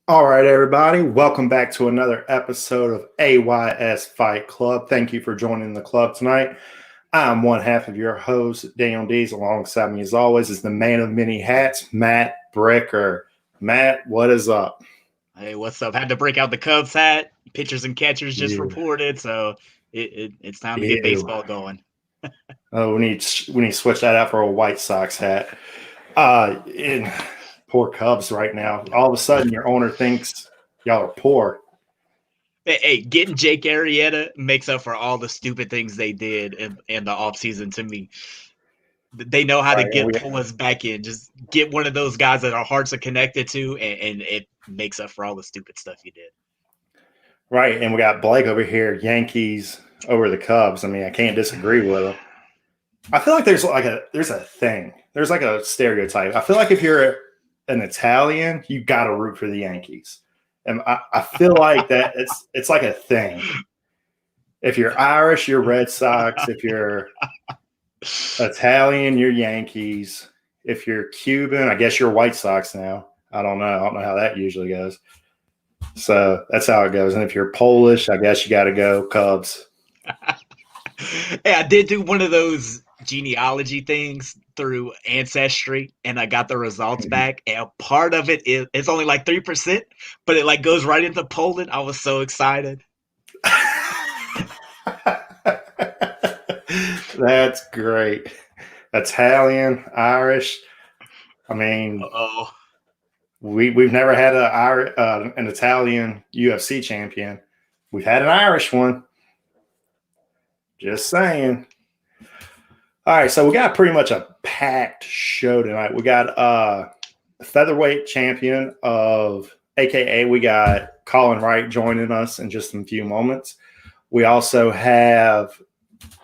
All right, everybody. Welcome back to another episode of AYS Fight Club. Thank you for joining the club tonight. I'm one half of your host, Daniel Dees. Alongside me, as always, is the man of many hats, Matt Bricker. Matt, what is up? Hey, what's up? Had to break out the Cubs hat. Pitchers and catchers just You, reported, so it's time to get you. baseball going. Oh, we need to switch that out for a White Sox hat. Poor Cubs right now. All of a sudden, your owner thinks y'all are poor. Hey, getting Jake Arrieta makes up for all the stupid things they did in the offseason to me. They know how to pull us back in. Just get one of those guys that our hearts are connected to, and it makes up for all the stupid stuff you did. Right, and we got Blake over here, Yankees over the Cubs. I mean, I can't disagree with him. I feel like there's a thing. There's like a stereotype. I feel like if you're an Italian, you got to root for the Yankees. And I feel like that it's like a thing. If you're Irish, you're Red Sox. If you're Italian, you're Yankees. If you're Cuban, I guess you're White Sox now. I don't know how that usually goes. So that's how it goes. And if you're Polish, I guess you got to go Cubs. Hey, I did do one of those genealogy things through Ancestry, and I got the results back. And part of it it's only like 3%, but it like goes right into Poland. I was so excited. That's great. Italian, Irish. I mean, we've never had an Italian UFC champion. We've had an Irish one. Just saying. All right, so we got pretty much a packed show tonight. We got a featherweight champion AKA we got Colin Wright joining us in just a few moments. We also have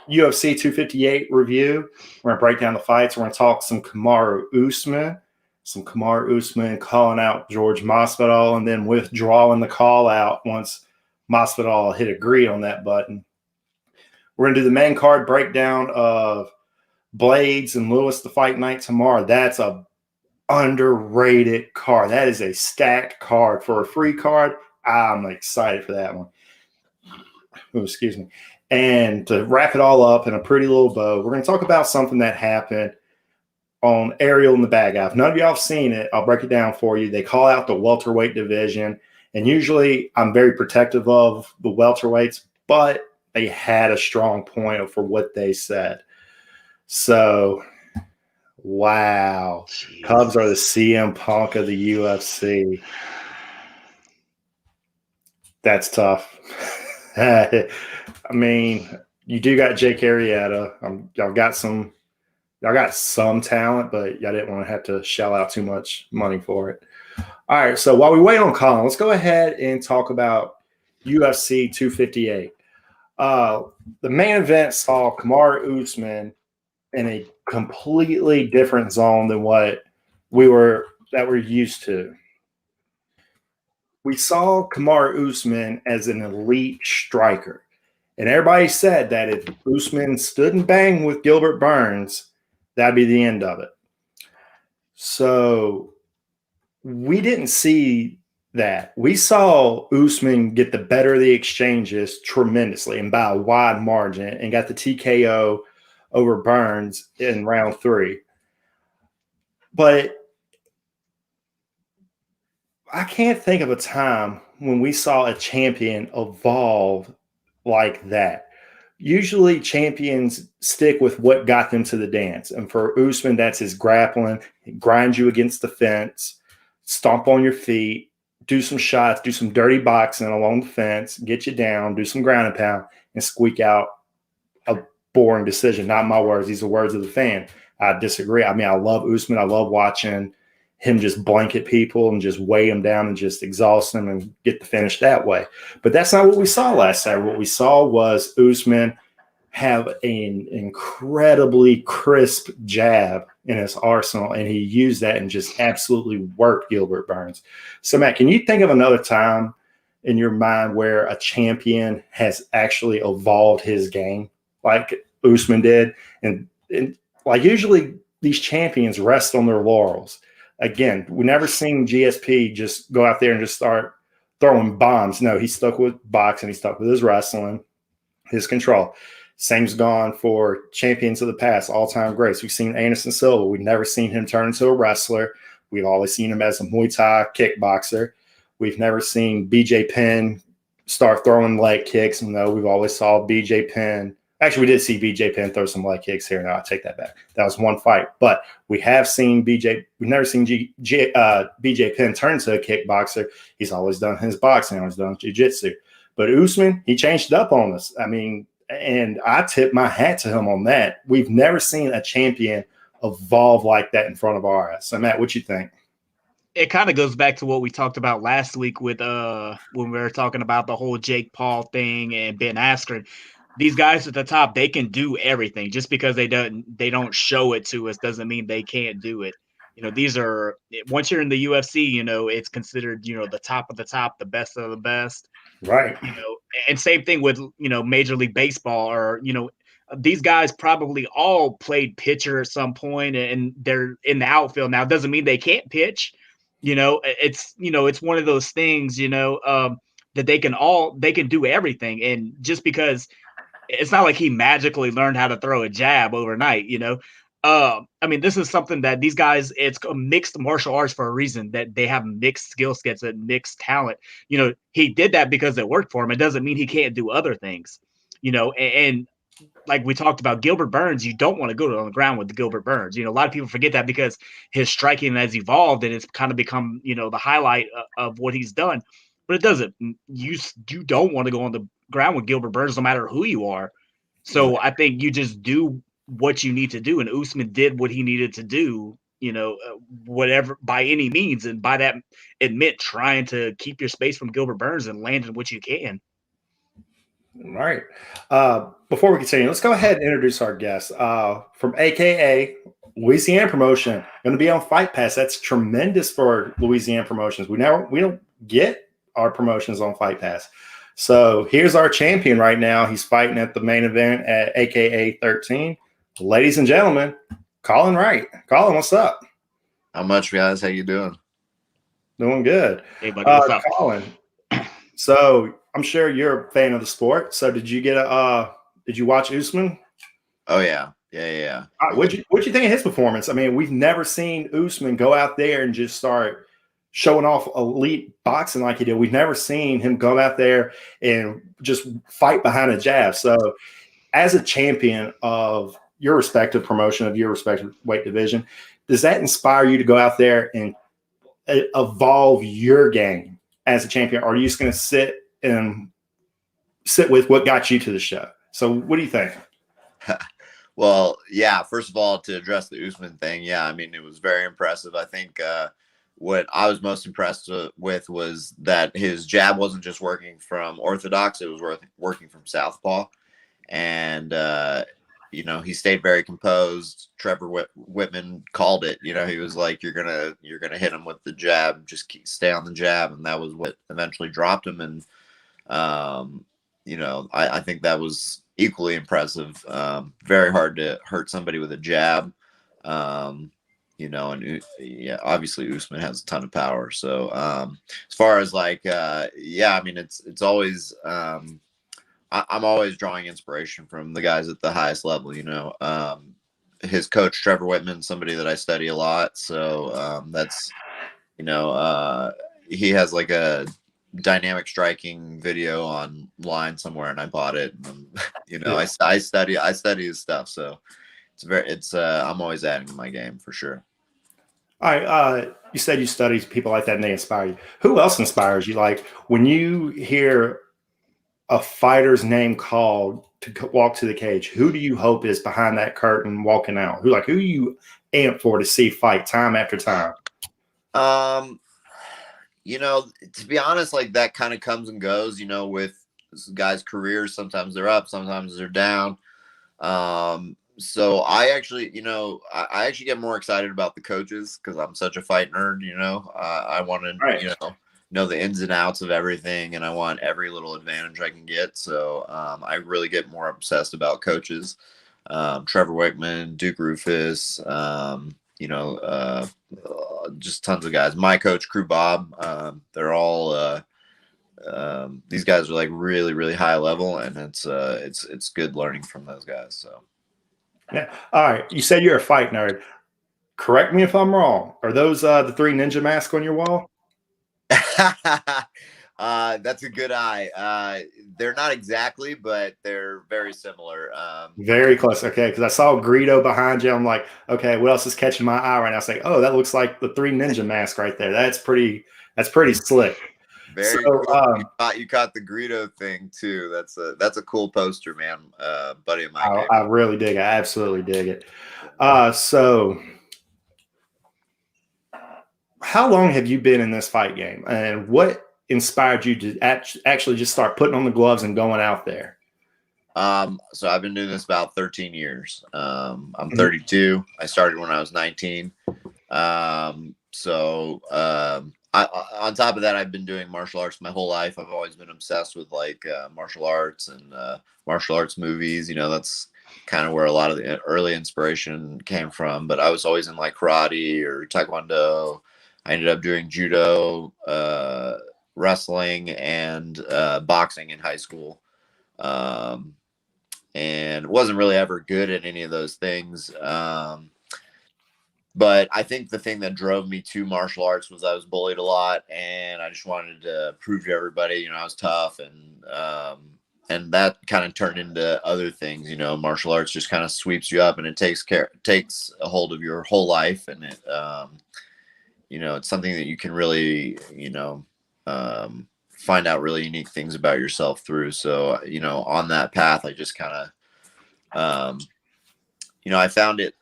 UFC 258 review. We're going to break down the fights. We're going to talk some Kamaru Usman calling out Jorge Masvidal and then withdrawing the call out once Masvidal hit agree on that button. We're going to do the main card breakdown of Blaydes and Lewis, the fight night tomorrow. That's a underrated card. That is a stacked card. For a free card, I'm excited for that one. Oh, excuse me. And to wrap it all up in a pretty little bow, we're going to talk about something that happened on Ariel and the Bad Guy. If none of y'all have seen it, I'll break it down for you. They call out the welterweight division. And usually I'm very protective of the welterweights, but they had a strong point for what they said. So, wow. Jeez. Cubs are the CM Punk of the UFC. That's tough. I mean, you do got Jake Arrieta. Y'all got some talent, but y'all didn't want to have to shell out too much money for it. All right, so while we wait on Colin, let's go ahead and talk about UFC 258. The main event saw Kamaru Usman in a completely different zone than what we're used to. We saw Kamaru Usman as an elite striker. And everybody said that if Usman stood and banged with Gilbert Burns, that'd be the end of it. So we didn't see that. We saw Usman get the better of the exchanges tremendously and by a wide margin and got the TKO over Burns in round 3. But I can't think of a time when we saw a champion evolve like that. Usually champions stick with what got them to the dance. And for Usman, that's his grappling, grind you against the fence, stomp on your feet, do some shots, do some dirty boxing along the fence, get you down, do some ground and pound, and squeak out a boring decision. Not my words. These are words of the fan. I disagree. I mean, I love Usman. I love watching him just blanket people and just weigh them down and just exhaust them and get the finish that way. But that's not what we saw last Saturday. What we saw was Usman have an incredibly crisp jab in his arsenal, and he used that and just absolutely worked Gilbert Burns. So, Matt, can you think of another time in your mind where a champion has actually evolved his game like Usman did? And like usually these champions rest on their laurels. again, we never seen GSP just go out there and just start throwing bombs. No, he stuck with boxing. He stuck with his wrestling, his control. Same's gone for champions of the past, all-time greats. We've seen Anderson Silva. We've never seen him turn into a wrestler. We've always seen him as a Muay Thai kickboxer. We've never seen BJ Penn start throwing leg kicks. No, we've always saw BJ Penn. Actually, we did see BJ Penn throw some leg kicks here. Now I take that back. That was one fight. But we have seen BJ. We've never seen BJ Penn turn into a kickboxer. He's always done his boxing. Always done jiu-jitsu. But Usman, he changed it up on us. I mean, and I tip my hat to him on that. We've never seen a champion evolve like that in front of our eyes. So, Matt, what you think? It kind of goes back to what we talked about last week with when we were talking about the whole Jake Paul thing and Ben Askren. These guys at the top, they can do everything. Just because they don't show it to us doesn't mean they can't do it. These are, once you're in the UFC, it's considered, the top of the top, the best of the best. Right. And same thing with, Major League Baseball, or, these guys probably all played pitcher at some point and they're in the outfield now. It doesn't mean they can't pitch. It's one of those things, that they can do everything. And just because it's not like he magically learned how to throw a jab overnight, this is something that these guys, it's a mixed martial arts for a reason, that they have mixed skill sets and mixed talent. He did that because it worked for him. It doesn't mean he can't do other things, and like we talked about Gilbert Burns, you don't want to go on the ground with Gilbert Burns. A lot of people forget that because his striking has evolved and it's kind of become, the highlight of what he's done. But it doesn't. You don't want to go on the ground with Gilbert Burns, no matter who you are. So I think you just do what you need to do. And Usman did what he needed to do, whatever, by any means. And by that, it meant trying to keep your space from Gilbert Burns and landing what you can. All right. Before we continue, let's go ahead and introduce our guest from AKA Louisiana Promotion. Going to be on Fight Pass. That's tremendous for Louisiana promotions. We don't get our promotions on Fight Pass. So here's our champion right now. He's fighting at the main event at AKA 13. Ladies and gentlemen, Colin Wright. Colin, what's up? Not much, guys. How you doing? Doing good. Hey, buddy, what's up? Colin, so I'm sure you're a fan of the sport. So did you watch Usman? Oh yeah. Yeah. What'd you think of his performance? I mean, we've never seen Usman go out there and just start showing off elite boxing like he did. We've never seen him go out there and just fight behind a jab. So as a champion of your respective promotion, of your respective weight division, does that inspire you to go out there and evolve your game as a champion? Or are you just going to sit with what got you to the show? So what do you think? Well, yeah, first of all, to address the Usman thing, yeah, I mean, it was very impressive. I think what I was most impressed with was that his jab wasn't just working from orthodox, it was working from southpaw. And, he stayed very composed. Trevor Whitman called it. He was like, you're gonna hit him with the jab, just stay on the jab. And that was what eventually dropped him. And, I think that was equally impressive. Very hard to hurt somebody with a jab. Obviously Usman has a ton of power. So as far as it's always I'm always drawing inspiration from the guys at the highest level. His coach Trevor Whitman, somebody that I study a lot. So that's he has like a dynamic striking video online somewhere, and I bought it. And, yeah. I study his stuff, so I'm always adding to my game for sure. All right. You said you study people like that and they inspire you. Who else inspires you? Like when you hear a fighter's name called to walk to the cage, who do you hope is behind that curtain walking out? Who you amp for to see fight time after time? To be honest, like that kind of comes and goes, with guys' careers. Sometimes they're up, sometimes they're down. So I actually get more excited about the coaches because I'm such a fight nerd. I want to, know the ins and outs of everything, and I want every little advantage I can get. So I really get more obsessed about coaches. Trevor Whitman, Duke Rufus, just tons of guys. My coach, Crew Bob, they're all these guys are like really, really high level, and it's good learning from those guys. So yeah. All right. You said you're a fight nerd. Correct me if I'm wrong. Are those the 3 ninja masks on your wall? That's a good eye. They're not exactly, but they're very similar. Very close. Okay, because I saw Greedo behind you. I'm like, okay, what else is catching my eye right now? I was like, oh, that looks like the 3 ninja mask right there. That's pretty slick. Very So, cool. You caught the Greedo thing too. That's a cool poster, man. Buddy of mine. I really dig it. I absolutely dig it. So how long have you been in this fight game, and what inspired you to actually just start putting on the gloves and going out there? So I've been doing this about 13 years. I'm 32. I started when I was 19. On top of that, I've been doing martial arts my whole life. I've always been obsessed with like martial arts and martial arts movies. You know, that's kind of where a lot of the early inspiration came from. But I was always in like karate or taekwondo. I ended up doing judo, wrestling, and boxing in high school. And wasn't really ever good at any of those things. But I think the thing that drove me to martial arts was I was bullied a lot, and I just wanted to prove to everybody, you know, I was tough, and that kind of turned into other things. You know, martial arts just kind of sweeps you up, and it takes a hold of your whole life, and it, you know, it's something that you can really, you know, find out really unique things about yourself through. So, you know, on that path, I just kind of, you know, I found it,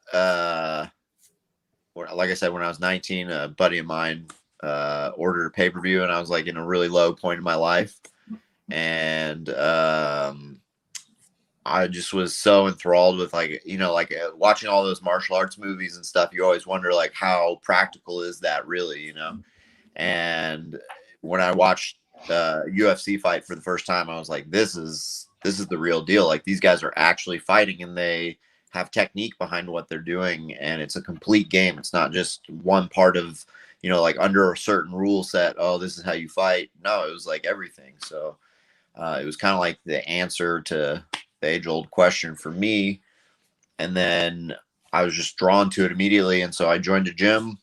like I said, when I was 19, a buddy of mine ordered a pay-per-view, and I was like in a really low point in my life. And I just was so enthralled with, like, you know, like watching all those martial arts movies and stuff. You always wonder, like, how practical is that really, you know? And when I watched UFC fight for the first time, I was like, this is the real deal. Like, these guys are actually fighting, and they have technique behind what they're doing, and it's a complete game. It's not just one part of, you know, like under a certain rule set. Oh, this is how you fight. No, it was like everything. So it was kind of like the answer to the age-old question for me. And then I was just drawn to it immediately. And so I joined a gym,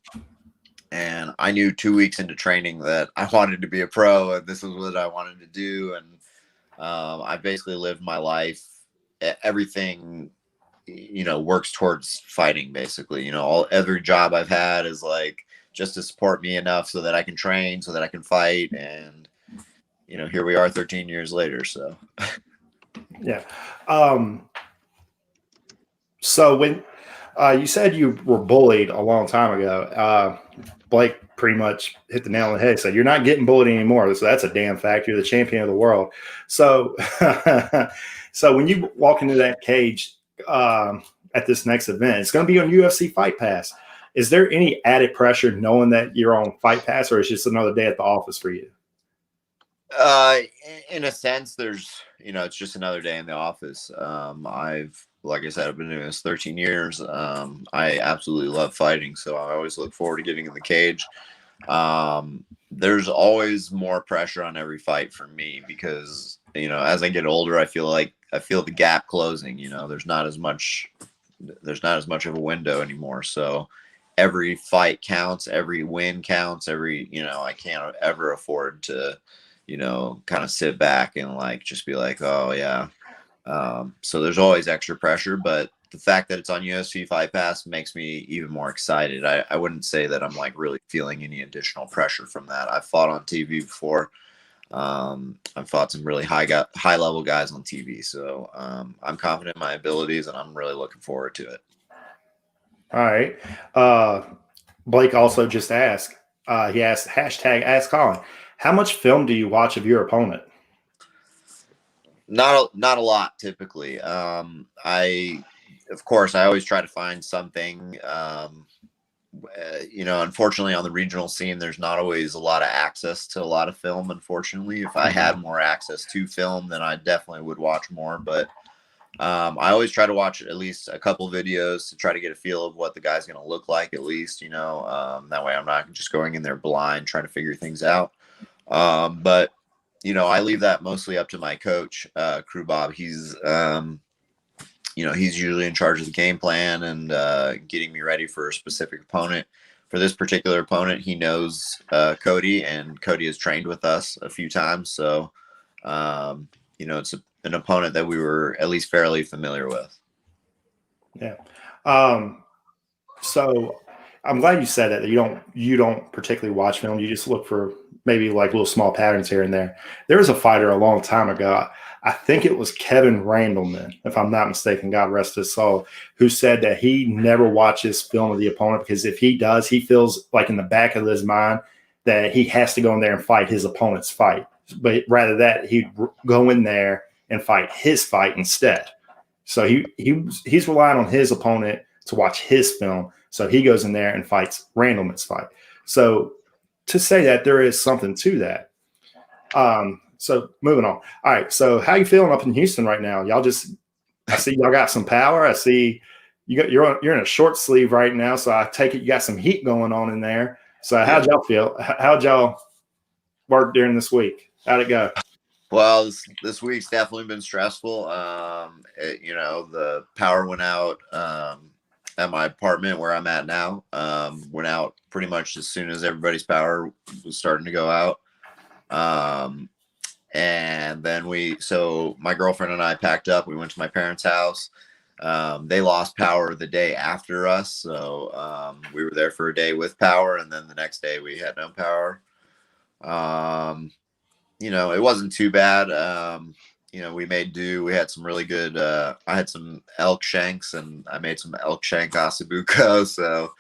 and I knew 2 weeks into training that I wanted to be a pro, and this is what I wanted to do. And I basically lived my life. Everything, you know, works towards fighting, basically. You know, every job I've had is like just to support me enough so that I can train, so that I can fight. And, you know, here we are 13 years later. So, yeah. So when you said you were bullied a long time ago, Blake pretty much hit the nail on the head. So you're not getting bullied anymore. So that's a damn fact. You're the champion of the world. So, so when you walk into that cage at this next event, it's going to be on UFC Fight Pass. Is there any added pressure knowing that you're on Fight Pass, or is it just another day at the office for you? In a sense, there's, you know, it's just another day in the office. Like I said, I've been doing this 13 years. I absolutely love fighting, so I always look forward to getting in the cage. There's always more pressure on every fight for me because, you know, as I get older, I feel the gap closing. You know, there's not as much of a window anymore. So every fight counts, every win counts, you know, I can't ever afford to, you know, kind of sit back and like just be like, oh yeah. So there's always extra pressure, but the fact that it's on UFC Fight Pass makes me even more excited. I wouldn't say that I'm like really feeling any additional pressure from that. I've fought on TV before. I've fought some really high level guys on TV. So I'm confident in my abilities, and I'm really looking forward to it. All right. Blake also just asked, he asked #Ask Colin, how much film do you watch of your opponent? Not a lot typically. Of course, I always try to find something. You know, unfortunately, on the regional scene, there's not always a lot of access to a lot of film. Unfortunately, if I had more access to film, then I definitely would watch more. But I always try to watch at least a couple videos to try to get a feel of what the guy's going to look like, at least, that way I'm not just going in there blind trying to figure things out. But I leave that mostly up to my coach, Crew Bob. He's he's usually in charge of the game plan and getting me ready for a specific opponent. For this particular opponent, he knows Cody, and Cody has trained with us a few times. So, it's an opponent that we were at least fairly familiar with. Yeah. So I'm glad you said that you don't particularly watch film. You just look for maybe like little small patterns here and there. There was a fighter a long time ago. I think it was Kevin Randleman, if I'm not mistaken, God rest his soul, who said that he never watches film of the opponent because if he does, he feels like in the back of his mind that he has to go in there and fight his opponent's fight. But rather that he'd go in there and fight his fight instead. So he's relying on his opponent to watch his film. So he goes in there and fights Randleman's fight. So to say that there is something to that. So moving on. All right. So how you feeling up in Houston right now? I see y'all got some power. I see you're in a short sleeve right now. So I take it you got some heat going on in there. So how'd y'all feel? How'd y'all work during this week? How'd it go? Well, this week's definitely been stressful. The power went out at my apartment where I'm at now. Went out pretty much as soon as everybody's power was starting to go out. And then so my girlfriend and I packed up. We went to my parents' house. They lost power the day after us. So we were there for a day with power. And then the next day we had no power. It wasn't too bad. We made do. We had some really good, I had some elk shanks and I made some elk shank asabuco. So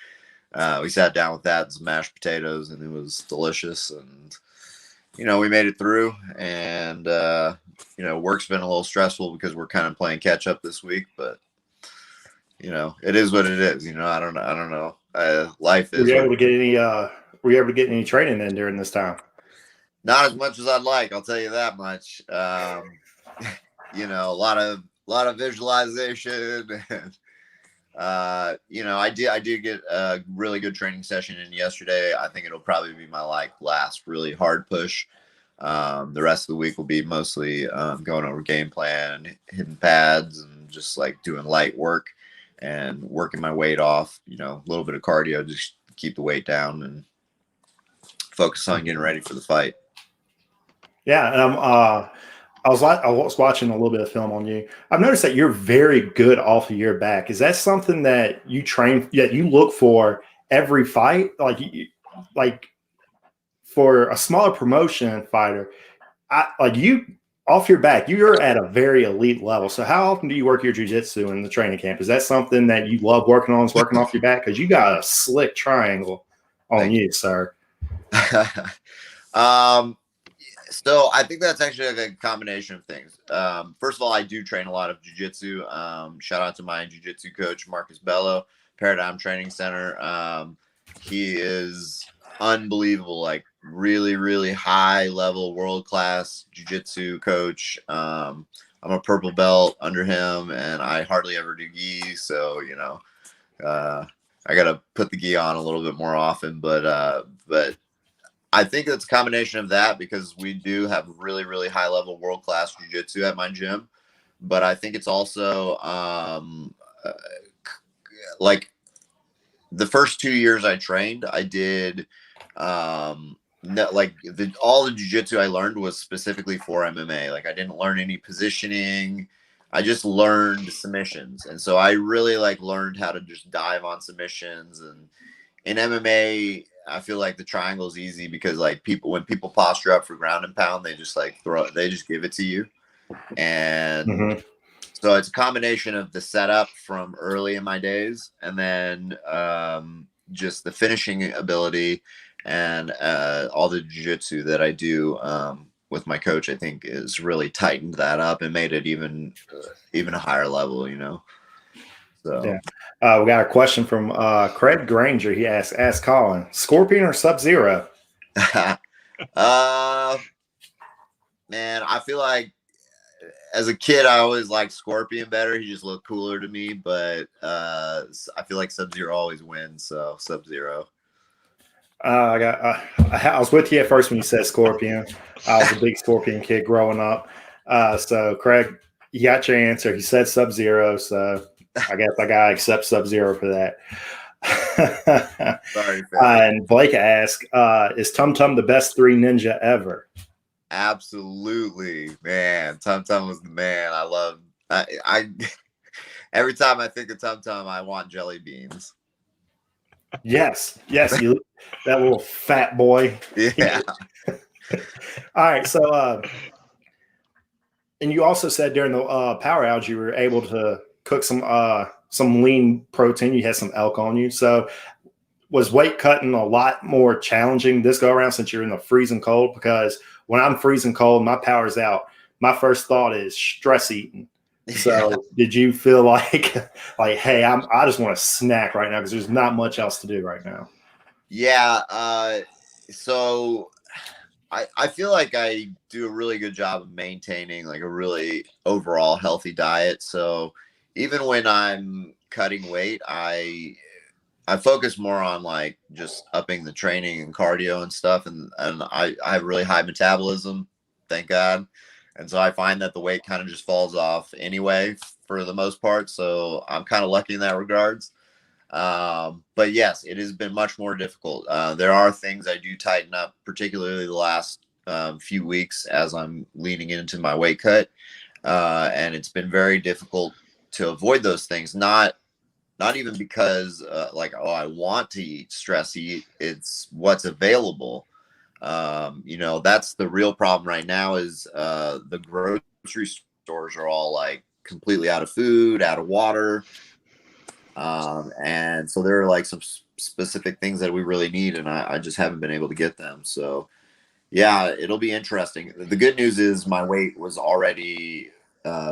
we sat down with that and some mashed potatoes and it was delicious. And, we made it through and, work's been a little stressful because we're kind of playing catch up this week, but it is what it is. I don't know. Life is. Were you able to get any training in during this time? Not as much as I'd like, I'll tell you that much. A lot of visualization. And, I did get a really good training session in yesterday. I think it'll probably be my last really hard push. The rest of the week will be mostly going over game plan, hitting pads, and just doing light work and working my weight off. A little bit of cardio just to keep the weight down and focus on getting ready for the fight. Yeah, and I was watching a little bit of film on you. I've noticed that you're very good off of your back. Is that something that you train? Yeah, you look for every fight, like for a smaller promotion fighter. You off your back, you're at a very elite level. So how often do you work your jiu-jitsu in the training camp? Is that something that you love working on? Is working off your back because you got a slick triangle on you, sir. So I think that's actually a combination of things. First of all, I do train a lot of jiu-jitsu. Shout out to my jiu-jitsu coach, Marcus Bello, Paradigm Training Center. He is unbelievable, really, really high level, world-class jiu-jitsu coach. I'm a purple belt under him and I hardly ever do gi. So, I got to put the gi on a little bit more often, but I think it's a combination of that because we do have really, really high level world-class jiu-jitsu at my gym. But I think it's also the first 2 years I trained, I did all the jiu-jitsu I learned was specifically for MMA. I didn't learn any positioning. I just learned submissions. And so I really learned how to just dive on submissions. And in MMA, I feel like the triangle is easy because when people posture up for ground and pound, they just they just give it to you. And so it's a combination of the setup from early in my days and then just the finishing ability and all the jiu-jitsu that I do with my coach, I think is really tightened that up and made it even a higher level, So yeah. We got a question from Craig Granger. He asked Colin, Scorpion or Sub-Zero? Man, I feel like as a kid, I always liked Scorpion better. He just looked cooler to me, but I feel like Sub-Zero always wins, so Sub-Zero. I was with you at first when you said Scorpion. I was a big Scorpion kid growing up. So Craig, you got your answer. He said Sub-Zero, so I guess I gotta accept Sub-Zero for that. Sorry, and Blake asked, is Tum Tum the best 3 ninja ever? Absolutely, man. Tum Tum was the man. I every time I think of Tum Tum, I want jelly beans. Yes, you that little fat boy. Yeah. All right, so and you also said during the power outage you were able to cook some lean protein. You had some elk on you. So was weight cutting a lot more challenging this go around since you're in the freezing cold? Because when I'm freezing cold, my power's out, my first thought is stress eating. So did you feel like hey, I just want to snack right now because there's not much else to do right now? Yeah. So I feel like I do a really good job of maintaining like a really overall healthy diet. So even when I'm cutting weight, I focus more on like just upping the training and cardio and stuff. And I have really high metabolism, thank God. And so I find that the weight kind of just falls off anyway for the most part. So I'm kind of lucky in that regards. But yes, it has been much more difficult. There are things I do tighten up, particularly the last few weeks as I'm leaning into my weight cut. And it's been very difficult to avoid those things. Not even because I want to stress eat. It's what's available. That's the real problem right now is the grocery stores are all like completely out of food, out of water. And so there are like some specific things that we really need, and I just haven't been able to get them. So yeah, it'll be interesting. The good news is my weight was already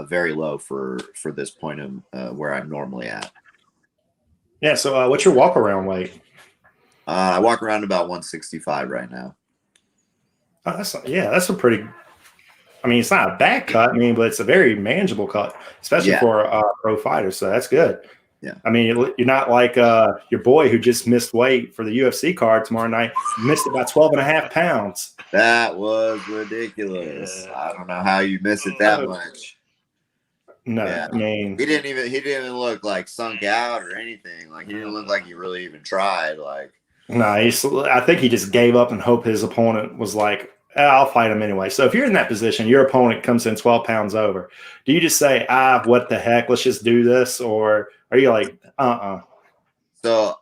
very low for this point of where I'm normally at. Yeah. So what's your walk around weight? I walk around about 165 right now. Oh, that's a pretty. I mean, it's not a bad cut. I mean, but it's a very manageable cut, especially for a pro fighter. So that's good. Yeah. I mean, you're not like your boy who just missed weight for the UFC card tomorrow night. Missed it by 12.5 pounds. That was ridiculous. I don't know how you miss it that much. No, yeah. I mean, he didn't even look like sunk out or anything. Like he didn't look like he really even tried. Like no, I think he just gave up and hoped his opponent was like, I'll fight him anyway. So if you're in that position, your opponent comes in 12 pounds over. Do you just say, what the heck? Let's just do this, or are you like, So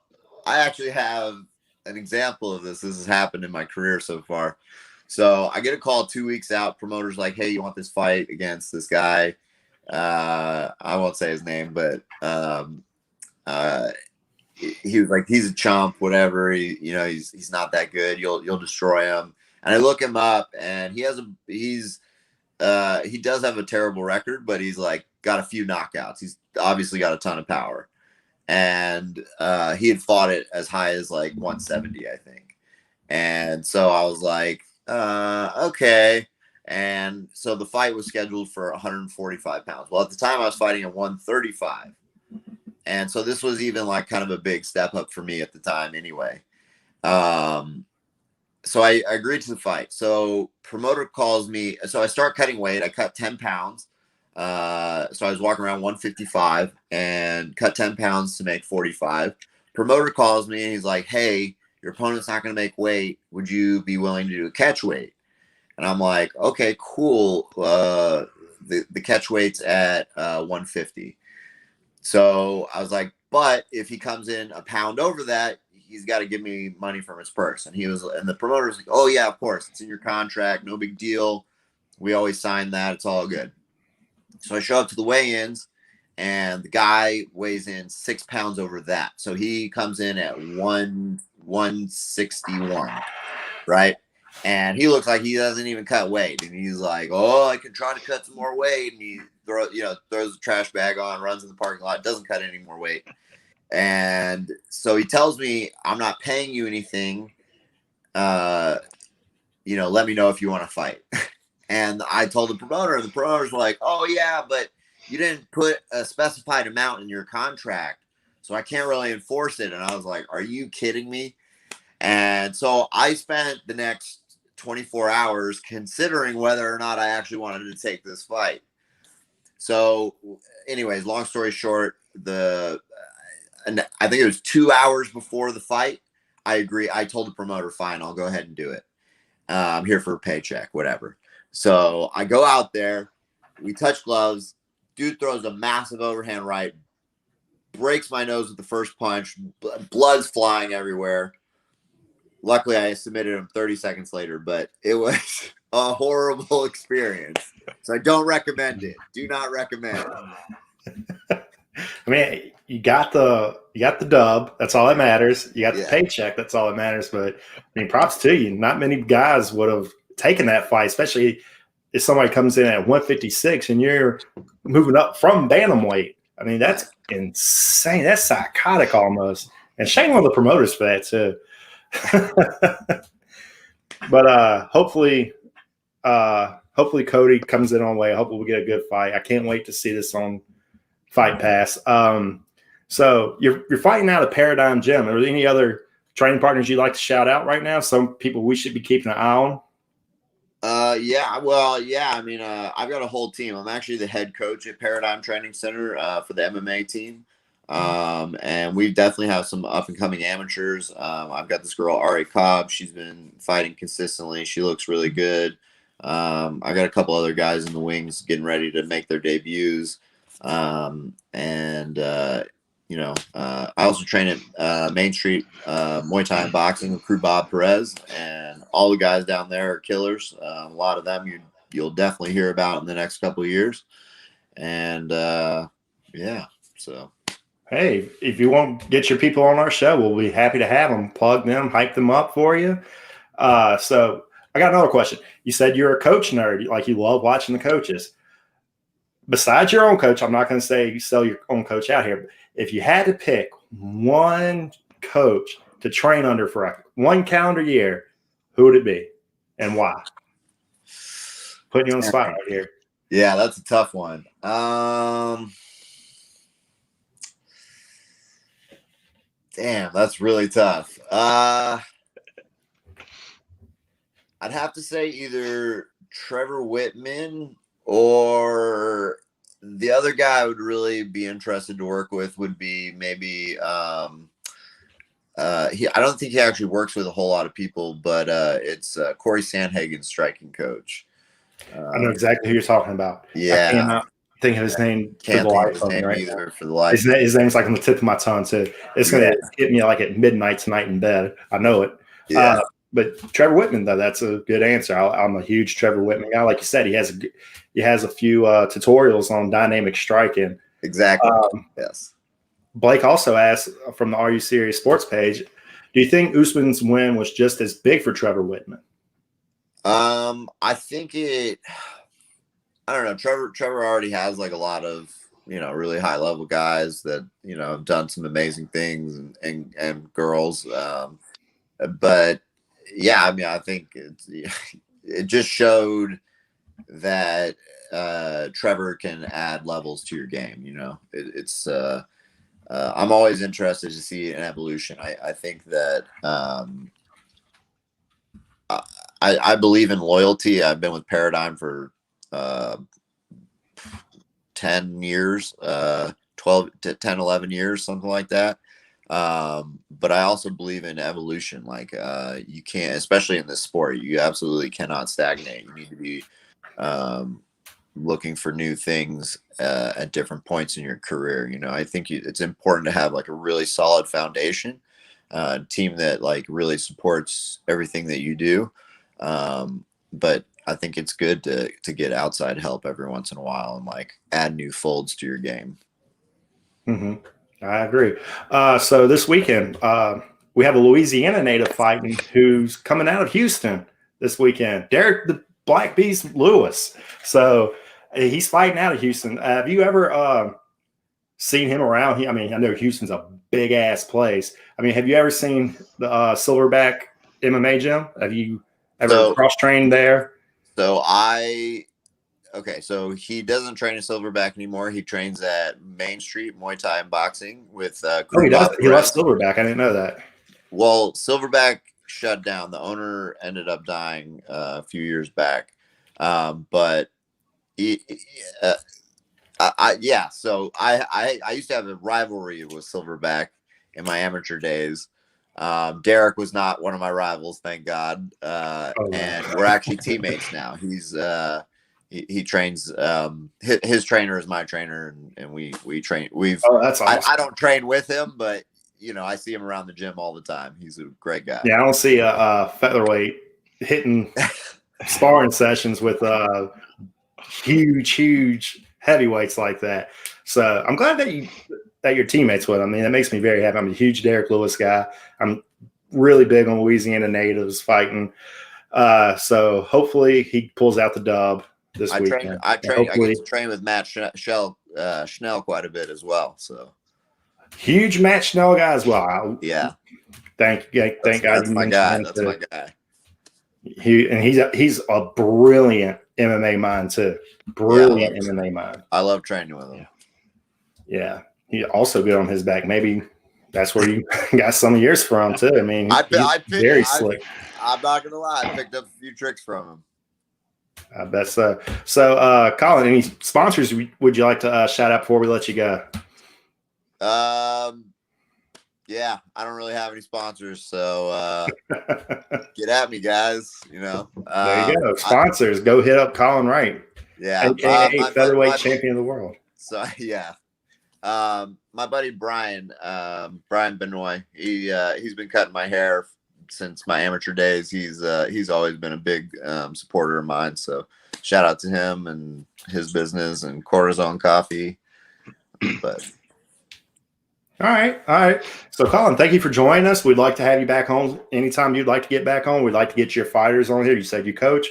I actually have an example of this. This has happened in my career so far. So I get a call 2 weeks out. Promoter's like, hey, you want this fight against this guy? I won't say his name, but he was like, he's a chump, whatever. He's not that good. You'll destroy him. And I look him up, and he does have a terrible record, but he's like got a few knockouts. He's obviously got a ton of power. And he had fought it as high as like 170, I think. And so I was like, okay. And so the fight was scheduled for 145 pounds. Well, at the time I was fighting at 135. And so this was even like kind of a big step up for me at the time anyway. So I agreed to the fight. So promoter calls me. So I start cutting weight. I cut 10 pounds. So I was walking around 155 and cut 10 pounds to make 45. Promoter calls me and he's like, hey, your opponent's not going to make weight. Would you be willing to do a catch weight? And I'm like, okay, cool. The catch weight's at 150. So I was like, but if he comes in a pound over that, he's got to give me money from his purse. And the promoter was like, oh yeah, of course, it's in your contract, no big deal. We always sign that. It's all good. So I show up to the weigh-ins, and the guy weighs in 6 pounds over that. So he comes in at 161, right? And he looks like he doesn't even cut weight. And he's like, oh, I can try to cut some more weight. And he throws the trash bag on, runs in the parking lot, doesn't cut any more weight. And so he tells me, I'm not paying you anything. Let me know if you want to fight. And I told the promoter, and the promoter's like, oh, yeah, but you didn't put a specified amount in your contract, so I can't really enforce it. And I was like, are you kidding me? And so I spent the next 24 hours considering whether or not I actually wanted to take this fight. So anyways, long story short, and I think it was 2 hours before the fight, I agree. I told the promoter, fine, I'll go ahead and do it. I'm here for a paycheck, whatever. So I go out there, we touch gloves, dude throws a massive overhand right, breaks my nose with the first punch, blood's flying everywhere. Luckily, I submitted him 30 seconds later, but it was a horrible experience. So I don't recommend it. Do not recommend it. I mean, you got the dub. That's all that matters. You got the paycheck. That's all that matters. But I mean, props to you. Not many guys would have taken that fight, especially if somebody comes in at 156 and you're moving up from bantamweight. I mean, that's insane. That's psychotic almost. And shame on the promoters for that too. But hopefully Cody comes in on way. Hopefully we get a good fight. I can't wait to see this on Fight Pass. So you're fighting out of Paradigm Gym. Are there any other training partners you'd like to shout out right now? Some people we should be keeping an eye on? I mean, I've got a whole team. I'm actually the head coach at Paradigm Training Center for the MMA team. And we definitely have some up and coming amateurs. I've got this girl, Ari Cobb. She's been fighting consistently. She looks really good. I got a couple other guys in the wings getting ready to make their debuts. I also train at Main Street Muay Thai and boxing with crew Bob Perez, and all the guys down there are killers. A lot of them you'll definitely hear about in the next couple of years. And so. Hey, if you want to get your people on our show, we'll be happy to have them, plug them, hype them up for you. So I got another question. You said you're a coach nerd, like you love watching the coaches. Besides your own coach, I'm not going to say you sell your own coach out here, but if you had to pick one coach to train under for one calendar year, who would it be and why? Putting you on the spot right here. Yeah, that's a tough one. Damn, that's really tough. I'd have to say either Trevor Whitman or the other guy I would really be interested to work with would be maybe I don't think he actually works with a whole lot of people, but it's Corey Sandhagen's striking coach. I know exactly who you're talking about. Yeah. I cannot think of his name Can't for the think life of of his me name right either now. for the life. His name's like on the tip of my tongue too. It's gonna hit me like at midnight tonight in bed. I know it. Yeah. But Trevor Whitman, though, that's a good answer. I'm a huge Trevor Whitman guy. Like you said, he has a few tutorials on dynamic striking. Exactly. Yes. Blake also asked from the Are You Serious Sports page, do you think Usman's win was just as big for Trevor Whitman? I think I don't know. Trevor already has like a lot of, really high level guys that, have done some amazing things and girls. But yeah, I mean, I think it just showed that Trevor can add levels to your game. I'm always interested to see an evolution. I think that I believe in loyalty. I've been with Paradigm for 10 years, 12 to 10, 11 years, something like that. But I also believe in evolution. Like you can't, especially in this sport, you absolutely cannot stagnate. You need to be looking for new things at different points in your career. I think it's important to have like a really solid foundation, team that like really supports everything that you do. But I think it's good to get outside help every once in a while and like add new folds to your game. Mm-hmm. I agree. So this weekend, we have a Louisiana native fighting who's coming out of Houston this weekend. Derek the Black Beast Lewis. So he's fighting out of Houston. Have you ever seen him around? I mean, I know Houston's a big ass place. I mean, have you ever seen the Silverback MMA gym? Have you ever cross trained there? So so he doesn't train at Silverback anymore. He trains at Main Street Muay Thai and Boxing with he does. He left Silverback. I didn't know that. Well, Silverback shut down. The owner ended up dying a few years back. But I used to have a rivalry with Silverback in my amateur days. Derek was not one of my rivals, thank God. And we're actually teammates now. He trains. His trainer is my trainer, and we train. That's awesome. I don't train with him, but I see him around the gym all the time. He's a great guy. Yeah, I don't see a featherweight hitting sparring sessions with huge heavyweights like that. So I'm glad that you're teammates with him. I mean, that makes me very happy. I'm a huge Derek Lewis guy. I'm really big on Louisiana natives fighting. So hopefully he pulls out the dub this weekend. I get to train with Matt Schnell quite a bit as well. So huge Matt Schnell guy as well. Yeah. Thank God. That's my guy. That's my guy. He's a brilliant MMA mind too. Brilliant MMA mind. I love training with him. Yeah. He also good on his back. Maybe that's where you got some of yours from too. I mean, very slick. I'm not gonna lie. I picked up a few tricks from him. I bet so. So, Colin, any sponsors would you like to shout out before we let you go? Yeah, I don't really have any sponsors, so get at me, guys. There you go. Sponsors, go hit up Colin Wright. Yeah, AKA featherweight champion of the world. So yeah, my buddy Brian Benoit, he's been cutting my hair since my amateur days. He's always been a big supporter of mine. So shout out to him and his business and Corazon Coffee. But all right. So, Colin, thank you for joining us. We'd like to have you back home anytime you'd like to get back on. We'd like to get your fighters on here. You said you coach.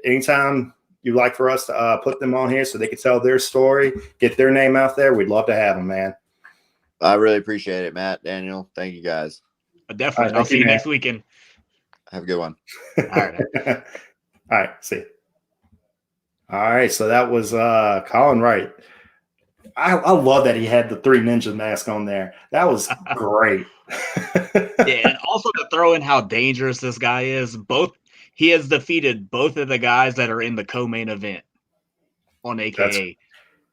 Anytime you'd like for us to put them on here so they can tell their story, get their name out there, we'd love to have them, man. I really appreciate it, Matt, Daniel. Thank you, guys. Definitely. I'll see you next weekend. Have a good one. All right. All right. See you. All right. So that was Colin Wright. I love that he had the 3 Ninja mask on there. That was great. Yeah, and also to throw in how dangerous this guy is. He has defeated both of the guys that are in the co-main event on AKA.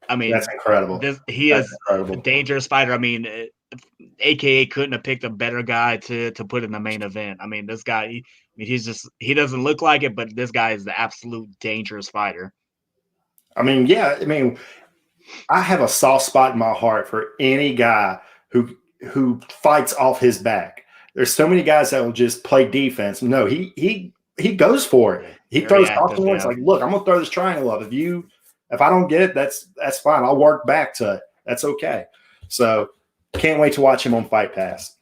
That's incredible. He is a dangerous fighter. I mean, AKA couldn't have picked a better guy to put in the main event. I mean, this guy, he doesn't look like it, but this guy is the absolute dangerous fighter. I mean, yeah. I mean, I have a soft spot in my heart for any guy who fights off his back. There's so many guys that will just play defense. No, he goes for it. He throws off the ones like, look, I'm gonna throw this triangle up. If I don't get it, that's fine. I'll work back to it. That's okay. So can't wait to watch him on Fight Pass.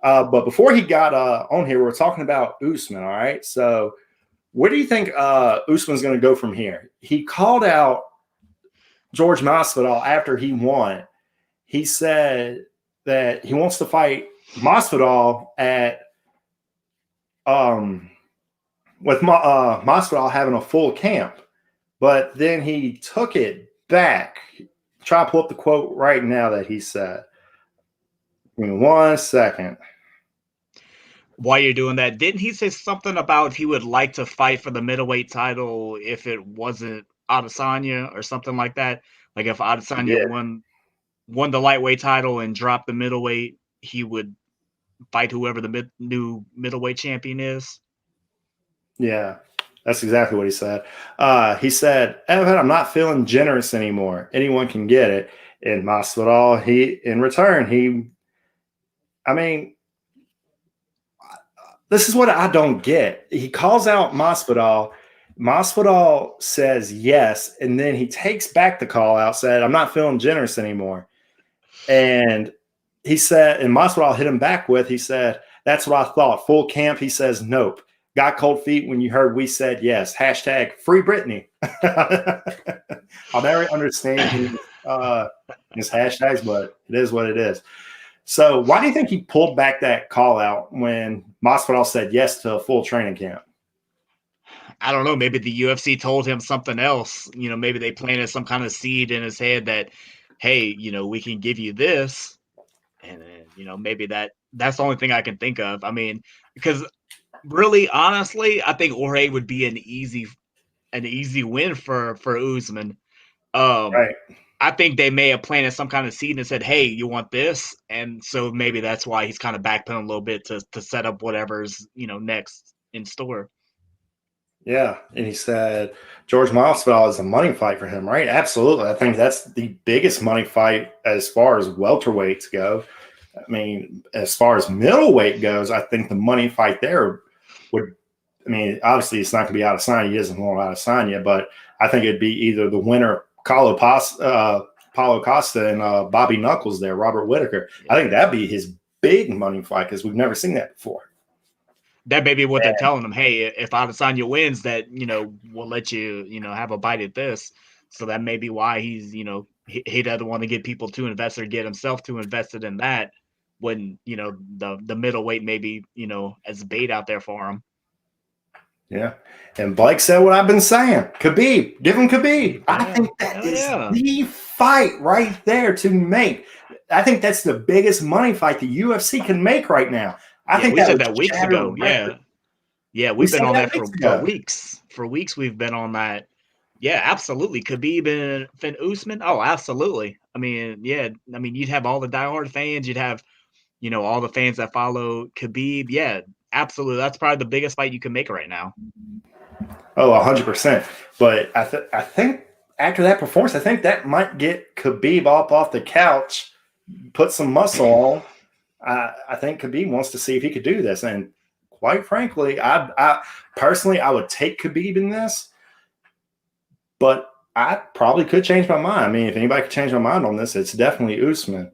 But before he got on here, we were talking about Usman. All right. So where do you think Usman's going to go from here? He called out Jorge Masvidal after he won. He said that he wants to fight Masvidal with Masvidal having a full camp, but then he took it back. Try to pull up the quote right now that he said. Give me 1 second. While you're doing that, didn't he say something about he would like to fight for the middleweight title if it wasn't Adesanya or something like that? Like if Adesanya won the lightweight title and dropped the middleweight, he would fight whoever the new middleweight champion is. Yeah, that's exactly what he said. He said, Evan, I'm not feeling generous anymore. Anyone can get it. And Masvidal, this is what I don't get. He calls out Masvidal. Masvidal says yes, and then he takes back the call out, said, I'm not feeling generous anymore. And he said, and Masvidal hit him back with, he said, that's what I thought. Full camp. He says, nope. Got cold feet when you heard we said yes. Hashtag free Britney. I'll never understand his hashtags, but it is what it is. So why do you think he pulled back that call out when Masvidal said yes to a full training camp? I don't know. Maybe the UFC told him something else. Maybe they planted some kind of seed in his head that, hey, we can give you this, and then, maybe that's the only thing I can think of. I mean, because really, honestly, I think Jorge would be an easy win for Usman. Right. I think they may have planted some kind of seed and said, "Hey, you want this?" And so maybe that's why he's kind of backpedaling a little bit to set up whatever's next in store. Yeah, and he said George Masvidal is a money fight for him, right? Absolutely. I think that's the biggest money fight as far as welterweights go. I mean, as far as middleweight goes, I think the money fight there would. I mean, obviously, it's not going to be Adesanya. He doesn't want Adesanya, but I think it'd be either the winner, Paulo Costa, and Bobby Knuckles there, Robert Whittaker. I think that'd be his big money fight because we've never seen that before. That may be what they're telling him. Hey, if Adesanya wins, that we'll let you have a bite at this. So that may be why he's he doesn't want to get people too invested or get himself too invested in that when the middleweight maybe as bait out there for him. Yeah, and Blake said what I've been saying. Khabib, give him Khabib. Yeah. I think that is the fight right there to make. I think that's the biggest money fight the UFC can make right now. I think we said that weeks ago. Yeah, we've been on that for weeks. For weeks, we've been on that. Yeah, absolutely. Khabib and Usman. Oh, absolutely. I mean, you'd have all the diehard fans. You'd have, all the fans that follow Khabib. Yeah, absolutely. That's probably the biggest fight you can make right now. Oh, 100%. But I think after that performance, I think that might get Khabib off the couch, put some muscle on. I think Khabib wants to see if he could do this. And quite frankly, I personally, I would take Khabib in this, but I probably could change my mind. I mean, if anybody could change my mind on this, it's definitely Usman.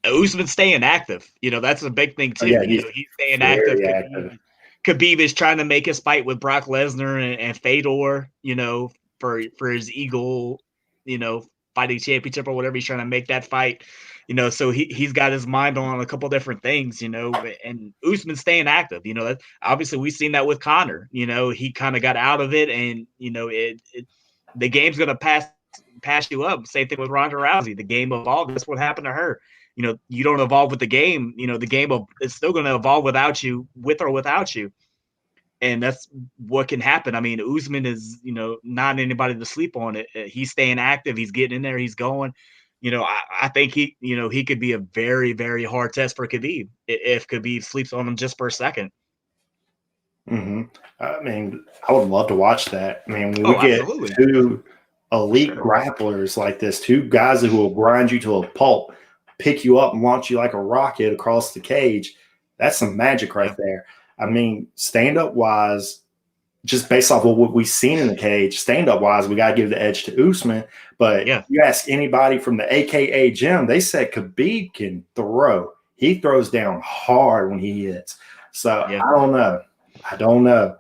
Usman's staying active. That's a big thing too. He's staying active. Khabib is trying to make his fight with Brock Lesnar and Fedor, for his Eagle, fighting championship or whatever. He's trying to make that fight. So he's got his mind on a couple different things, and Usman's staying active. Obviously we've seen that with Conor. He kind of got out of it, and the game's gonna pass you up. Same thing with Ronda Rousey. The game evolved. That's what happened to her. You don't evolve with the game. The game is still going to evolve without you, with or without you. And that's what can happen. I mean, Usman is, not anybody to sleep on it. He's staying active. He's getting in there. He's going. I think he could be a very, very hard test for Khabib if Khabib sleeps on him just for a second. Mm-hmm. I mean, I would love to watch that. I mean, when we get two elite grapplers like this, two guys who will grind you to a pulp, pick you up and launch you like a rocket across the cage, that's some magic right there. I mean, stand-up wise, just based off of what we've seen in the cage, stand-up wise, we got to give the edge to Usman. But you ask anybody from the AKA gym, they said Khabib can throw. He throws down hard when he hits. So I don't know.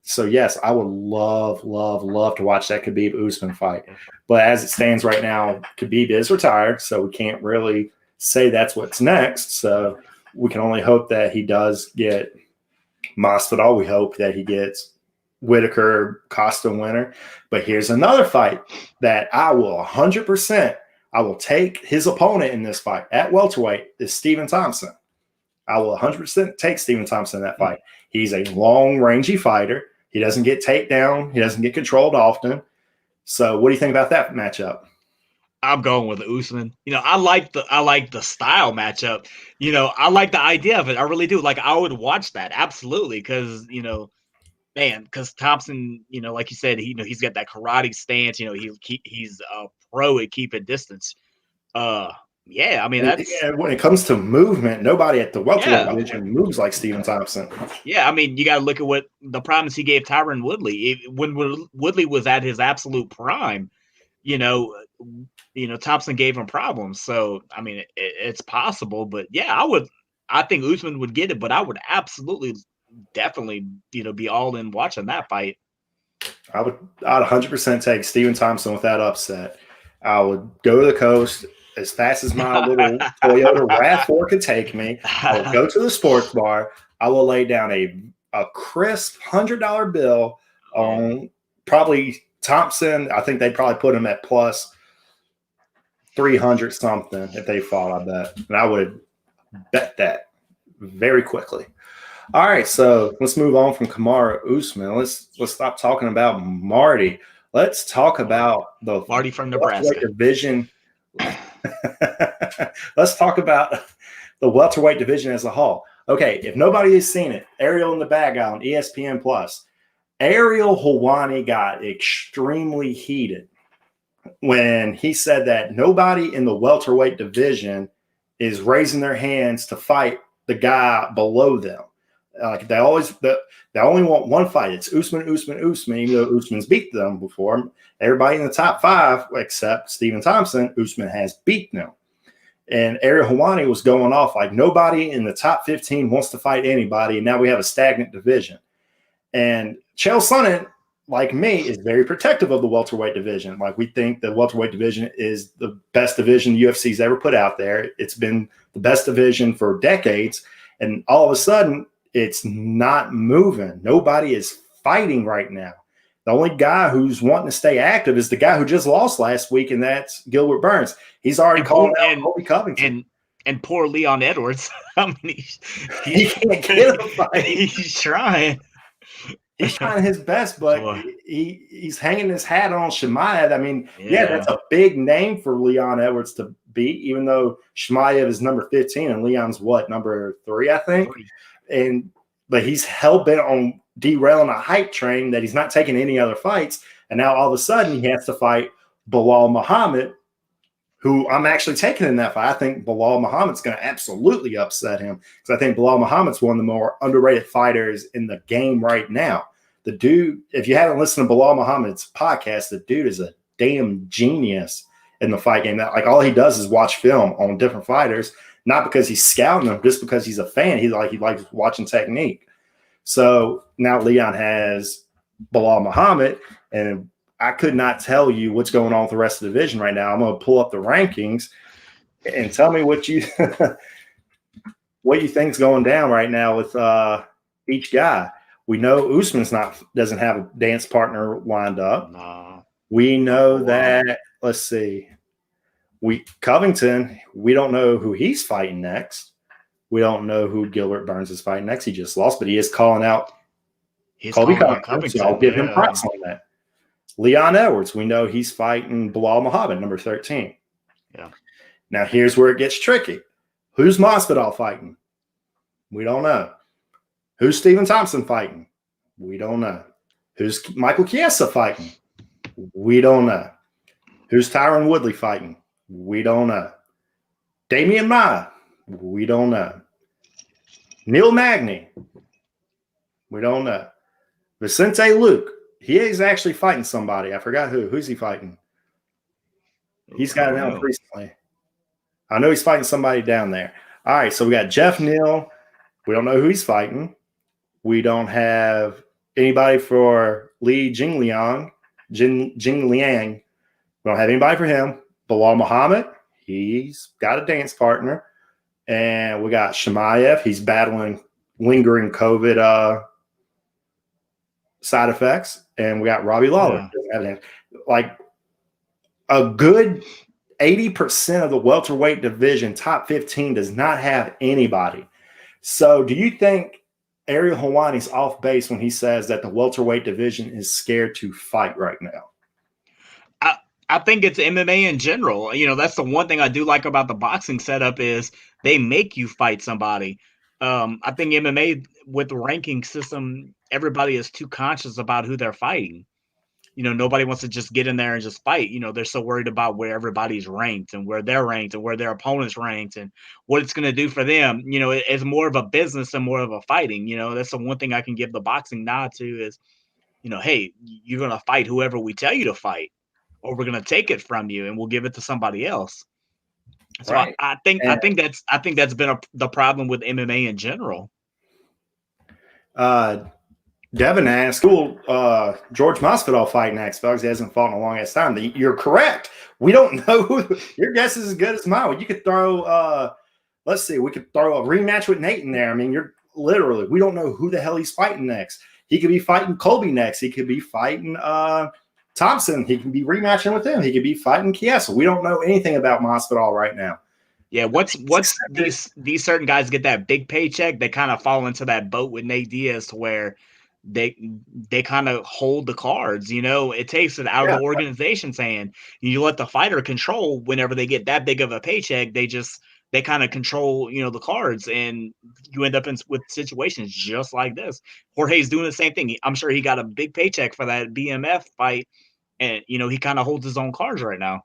So yes, I would love to watch that Khabib Usman fight. But as it stands right now, Khabib is retired, so we can't really say that's what's next. So we can only hope that he does get Masvidal. We hope that he gets Whittaker, Costa winner. But here's another fight that I will 100%. I will take his opponent in this fight at welterweight is Stephen Thompson. I will 100% take Stephen Thompson in that fight. He's a long, rangy fighter. He doesn't get takedown. He doesn't get controlled often. So what do you think about that matchup? I'm going with Usman. I like the style matchup. I like the idea of it. I really do. Like, I would watch that absolutely because because Thompson, like you said, he's got that karate stance. He's a pro at keeping distance. I mean, when it comes to movement, nobody at the welterweight division moves like Stephen Thompson. Yeah, I mean, you got to look at what the promise he gave Tyron Woodley when Woodley was at his absolute prime. Thompson gave him problems. So I mean, it's possible, but I think Usman would get it, but I would definitely, be all in watching that fight. I'd 100% take Stephen Thompson with that upset. I would go to the coast as fast as my little Toyota RAV4 could take me. I will go to the sports bar. I will lay down a crisp $100 bill Probably Thompson, I think they'd probably put him at plus 300 something if they fought, I bet. And I would bet that very quickly. All right, so let's move on from Kamaru Usman. Let's stop talking about Marty. Let's talk about the Marty from Nebraska division. Let's talk about the welterweight division as a whole. Okay, if nobody has seen it, Ariel the Bad Guy on ESPN Plus. Ariel Helwani got extremely heated when he said that nobody in the welterweight division is raising their hands to fight the guy below them. Like they only want one fight. It's Usman, even though Usman's beat them before. Everybody in the top 5, except Stephen Thompson, Usman has beaten them. And Ariel Helwani was going off like nobody in the top 15 wants to fight anybody. And now we have a stagnant division. And Chael Sonnen, like me, is very protective of the welterweight division. Like we think the welterweight division is the best division the UFC's ever put out there. It's been the best division for decades. And all of a sudden, it's not moving. Nobody is fighting right now. The only guy who's wanting to stay active is the guy who just lost last week, and that's Gilbert Burns. He's already called out Colby Covington. And poor Leon Edwards. I mean, he can't get a fight. He's trying. He's trying his best, but he's hanging his hat on Chimaev. I mean, yeah, that's a big name for Leon Edwards to beat, even though Chimaev is number 15 and Leon's number 3, I think. But he's hell-bent on derailing a hype train that he's not taking any other fights. And now all of a sudden he has to fight Bilal Muhammad, who I'm actually taking in that fight. I think Bilal Muhammad's going to absolutely upset him because I think Bilal Muhammad's one of the more underrated fighters in the game right now. The dude, if you haven't listened to Bilal Muhammad's podcast, the dude is a damn genius in the fight game. Like all he does is watch film on different fighters. Not because he's scouting them, just because he's a fan. He likes watching technique. So now Leon has Bilal Muhammad, and I could not tell you what's going on with the rest of the division right now. I'm going to pull up the rankings and tell me what you think's going down right now with each guy. We know Usman's doesn't have a dance partner lined up. No. We know that. Let's see. Covington, we don't know who he's fighting next. We don't know who Gilbert Burns is fighting next. He just lost, but he is calling out Colby Covington, so I'll give him props on that. Leon Edwards, we know he's fighting Bilal Muhammad, number 13. Yeah. Now here's where it gets tricky. Who's Masvidal fighting? We don't know. Who's Stephen Thompson fighting? We don't know. Who's Michael Chiesa fighting? We don't know. Who's Tyron Woodley fighting? We don't know. Damian Maia? We don't know. Neil Magny? We don't know. Vicente Luke? He is actually fighting somebody. I forgot who. Who's he fighting? He's got it out recently. I know he's fighting somebody down there. All right, so we got Jeff Neal. We don't know who he's fighting. We don't have anybody for Li Jingliang. We don't have anybody for him. Bilal Muhammad, he's got a dance partner. And we got Chimaev. He's battling lingering COVID side effects. And we got Robbie Lawler. Yeah. Like a good 80% of the welterweight division, top 15, does not have anybody. So do you think Ariel Helwani's off base when he says that the welterweight division is scared to fight right now? I think it's MMA in general. You know, that's the one thing I do like about the boxing setup is they make you fight somebody. I think MMA with the ranking system, everybody is too conscious about who they're fighting. You know, nobody wants to just get in there and just fight. You know, they're so worried about where everybody's ranked and where they're ranked and where their opponent's ranked and what it's going to do for them. You know, it's more of a business and more of a fighting. You know, that's the one thing I can give the boxing nod to is, you know, hey, you're going to fight whoever we tell you to fight, or we're going to take it from you and we'll give it to somebody else. So right. I think that's been the problem with MMA in general. Devin asked, "Cool, George Masvidal fight next, folks. He hasn't fought in a long ass time." You're correct. We don't know who. Your guess is as good as mine. You could throw. Let's see. We could throw a rematch with Nate in there. I mean, we don't know who the hell he's fighting next. He could be fighting Colby next. He could be fighting Thompson. He can be rematching with him. He could be fighting Chiesa. We don't know anything about Masvidal right now. Yeah, once these certain guys get that big paycheck, they kind of fall into that boat with Nate Diaz to where they kind of hold the cards. It takes it out of the organization's hand. You let the fighter control whenever they get that big of a paycheck. They kind of control, the cards, and you end up with situations just like this. Jorge's doing the same thing. I'm sure he got a big paycheck for that BMF fight, and he kind of holds his own cards right now.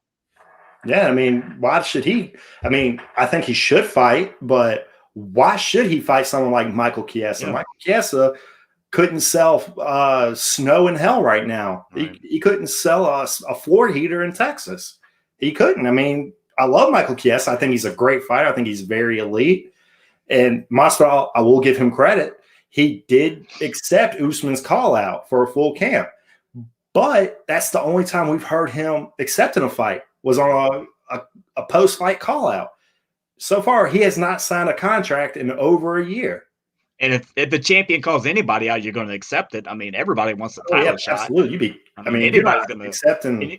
Yeah, I mean, why should he? I mean, I think he should fight, but why should he fight someone like Michael Chiesa? Yeah. Michael Chiesa couldn't sell snow in hell right now. Right. He couldn't sell a floor heater in Texas. He couldn't. I mean, I love Michael Chiesa. I think he's a great fighter. I think he's very elite. And Masvidal, I will give him credit. He did accept Usman's call out for a full camp. But that's the only time we've heard him accepting a fight was on a post-fight call-out. So far, he has not signed a contract in over a year. And if the champion calls anybody out, you're going to accept it. I mean, everybody wants a title shot. Absolutely. Anybody's going to accepting.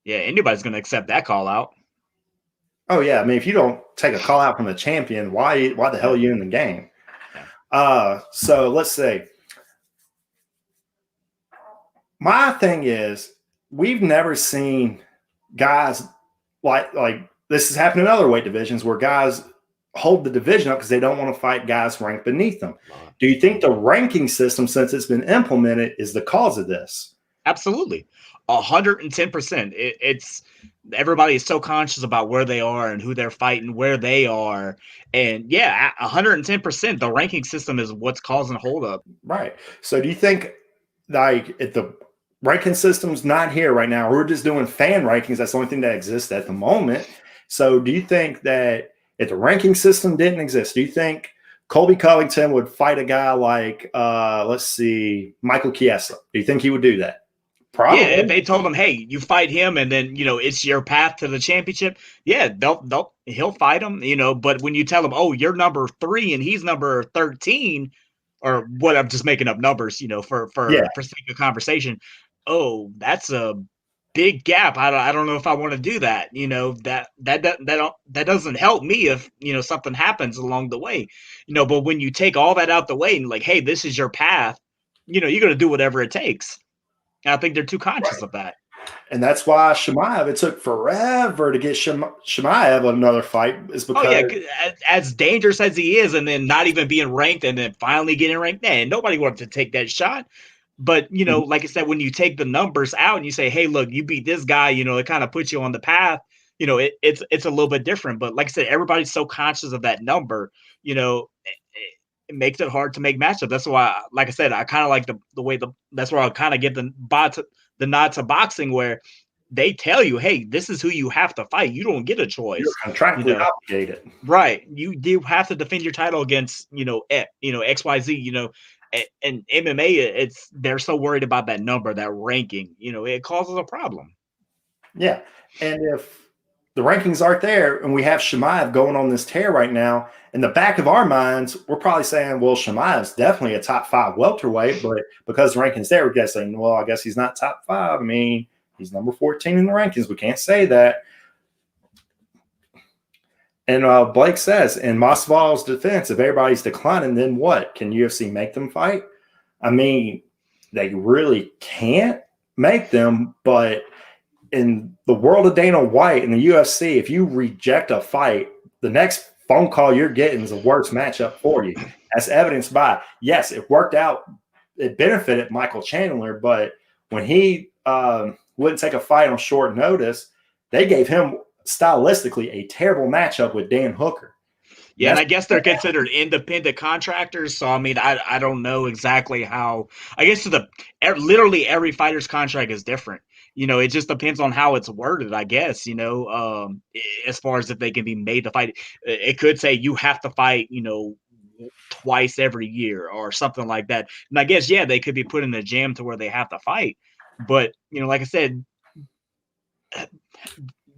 Anybody's going to accept that call out. Oh yeah, I mean, if you don't take a call out from the champion, why the hell are you in the game? So let's say. My thing is, we've never seen guys like this has happened in other weight divisions where guys hold the division up because they don't want to fight guys ranked beneath them. Do you think the ranking system, since it's been implemented, is the cause of this? Absolutely. 110%. It's everybody is so conscious about where they are and who they're fighting, where they are. And 110%, the ranking system is what's causing holdup. Right. So do you think if the ranking system's not here right now, we're just doing fan rankings, that's the only thing that exists at the moment. So do you think that if the ranking system didn't exist, do you think Colby Covington would fight a guy like, Michael Chiesa? Do you think he would do that? Probably. Yeah, if they told him, hey, you fight him and then, it's your path to the championship, he'll fight him, but when you tell him, oh, you're number 3 and he's number 13, or what, I'm just making up numbers, for sake of conversation. Oh, that's a big gap. I don't know if I want to do that. That doesn't help me if, something happens along the way, but when you take all that out the way and like, hey, this is your path, you're going to do whatever it takes. And I think they're too conscious of that. And that's why Chimaev, it took forever to get Chimaev another fight, is because as dangerous as he is, and then not even being ranked and then finally getting ranked, nobody wanted to take that shot. But, like I said, when you take the numbers out and you say, hey, look, you beat this guy, it kind of puts you on the path, it's a little bit different. But like I said, everybody's so conscious of that number, it makes it hard to make matchups. That's why, like I said, I kind of like the way that's where I'll kind of get the nod to boxing, where they tell you, hey, this is who you have to fight. You don't get a choice. You're contractually obligated. Right. You do have to defend your title against, XYZ, and MMA, they're so worried about that number, that ranking, it causes a problem. Yeah. And if the rankings aren't there and we have Chimaev going on this tear right now, in the back of our minds, we're probably saying, well, Chimaev's definitely a top 5 welterweight, but because the rankings there, we're guessing, well, I guess he's not top 5. I mean, he's number 14 in the rankings. We can't say that. And Blake says, in Masvidal's defense, if everybody's declining, then what? Can UFC make them fight? I mean, they really can't make them, but in the world of Dana White and the UFC, if you reject a fight, the next phone call you're getting is the worst matchup for you. That's evidenced by, yes, it worked out. It benefited Michael Chandler, but when he wouldn't take a fight on short notice, they gave him stylistically a terrible matchup with Dan Hooker. Yeah, and I guess they're considered independent contractors. So, I mean, I don't know exactly how. I guess literally every fighter's contract is different. It just depends on how it's worded, I guess, as far as if they can be made to fight. It could say you have to fight, twice every year or something like that. And I guess, they could be put in the jam to where they have to fight. But, like I said,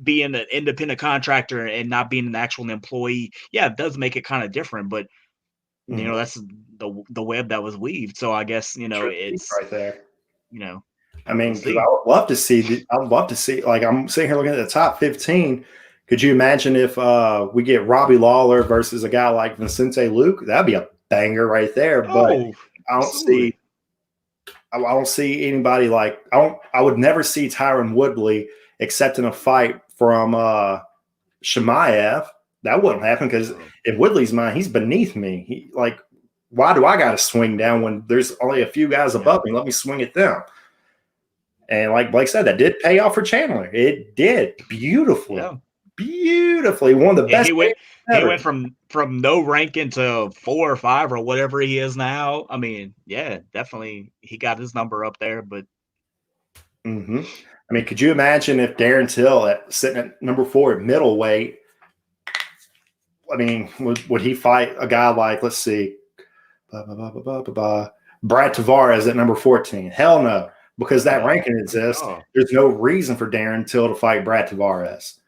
being an independent contractor and not being an actual employee, it does make it kind of different. But You know, that's the web that was weaved. So I guess, you know, it's right there. You know, I mean, because I would love to see. I would love to see. Like, I'm sitting here looking at the top 15. Could you imagine if we get Robbie Lawler versus a guy like Vicente Luke? That'd be a banger right there. But I don't see. I don't see anybody like. I would never see Tyron Woodley except in a fight from Shemaev. That wouldn't happen because in Woodley's mind, he's beneath me. He like, why do I got to swing down when there's only a few guys above me? Let me swing at them. And like Blake said, that did pay off for Chandler. It did beautifully, beautifully. One of the best. He went from no ranking to 4 or 5 or whatever he is now. I mean, yeah, definitely he got his number up there. But I mean, could you imagine if Darren Till sitting at number 4 at middleweight? I mean, would he fight a guy like, let's see, Brad Tavares at number 14? Hell no. Because that ranking exists, there's no reason for Darren Till to fight Brad Tavares.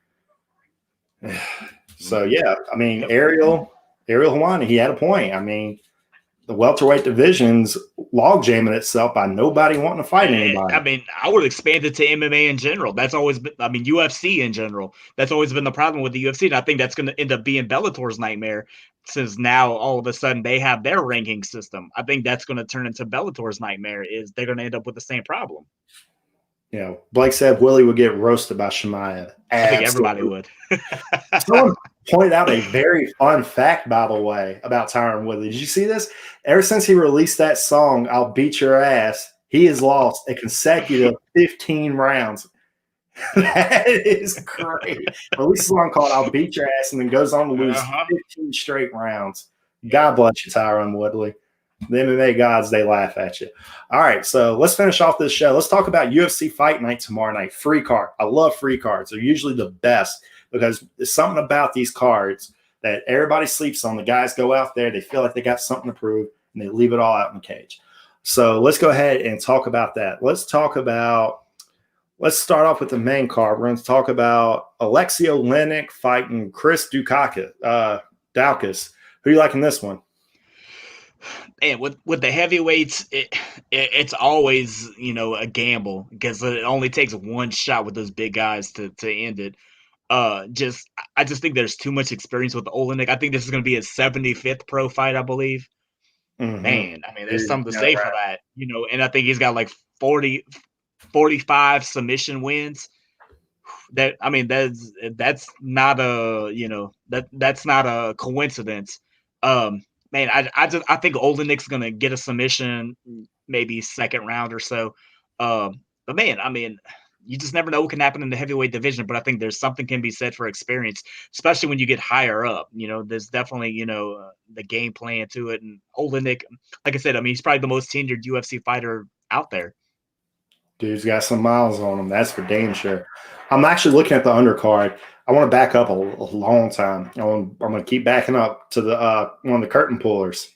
So, yeah, I mean, Ariel Helwani, he had a point. I mean, the welterweight division's log jamming itself by nobody wanting to fight anybody. I mean, I would expand it to MMA in general. That's always been, I mean, UFC in general. That's always been the problem with the UFC. And I think that's going to end up being Bellator's nightmare since now all of a sudden they have their ranking system. I think that's going to turn into Bellator's nightmare is they're going to end up with the same problem. You know, Blake said Willie would get roasted by Shemaev. I think everybody would. Someone pointed out a very fun fact, by the way, about Tyron Woodley. Did you see this? Ever since he released that song, I'll Beat Your Ass, he has lost a consecutive 15 rounds. That is great. Releases a song called I'll Beat Your Ass and then goes on to lose 15 straight rounds. God bless you, Tyron Woodley. The MMA gods, they laugh at you. All right, so let's finish off this show. Let's talk about UFC Fight Night tomorrow night. Free card. I love free cards. They're usually the best because there's something about these cards that everybody sleeps on. The guys go out there, they feel like they got something to prove, and they leave it all out in the cage. So let's go ahead and talk about that. Let's start off with the main card. We're going to talk about Alexio Lenik fighting Chris Daukaus. Who do you like in this one? And with the heavyweights, it's always, you know, a gamble because it only takes one shot with those big guys to end it. I just think there's too much experience with Olenek. I think this is going to be his 75th pro fight, I believe. Man, I mean, there's something to say for that, you know. And I think he's got like 45 submission wins. That, I mean, that's not a, you know, that's not a coincidence. Man, I think Olenek's gonna get a submission, maybe second round or so. But man, I mean, you just never know what can happen in the heavyweight division. But I think there's something can be said for experience, especially when you get higher up. You know, there's definitely, you know, the game plan to it. And Olenek, like I said, I mean, he's probably the most tenured UFC fighter out there. Dude's got some miles on him. That's for damn sure. I'm actually looking at the undercard. I want to back up a long time. I'm going to keep backing up to the one of the curtain pullers.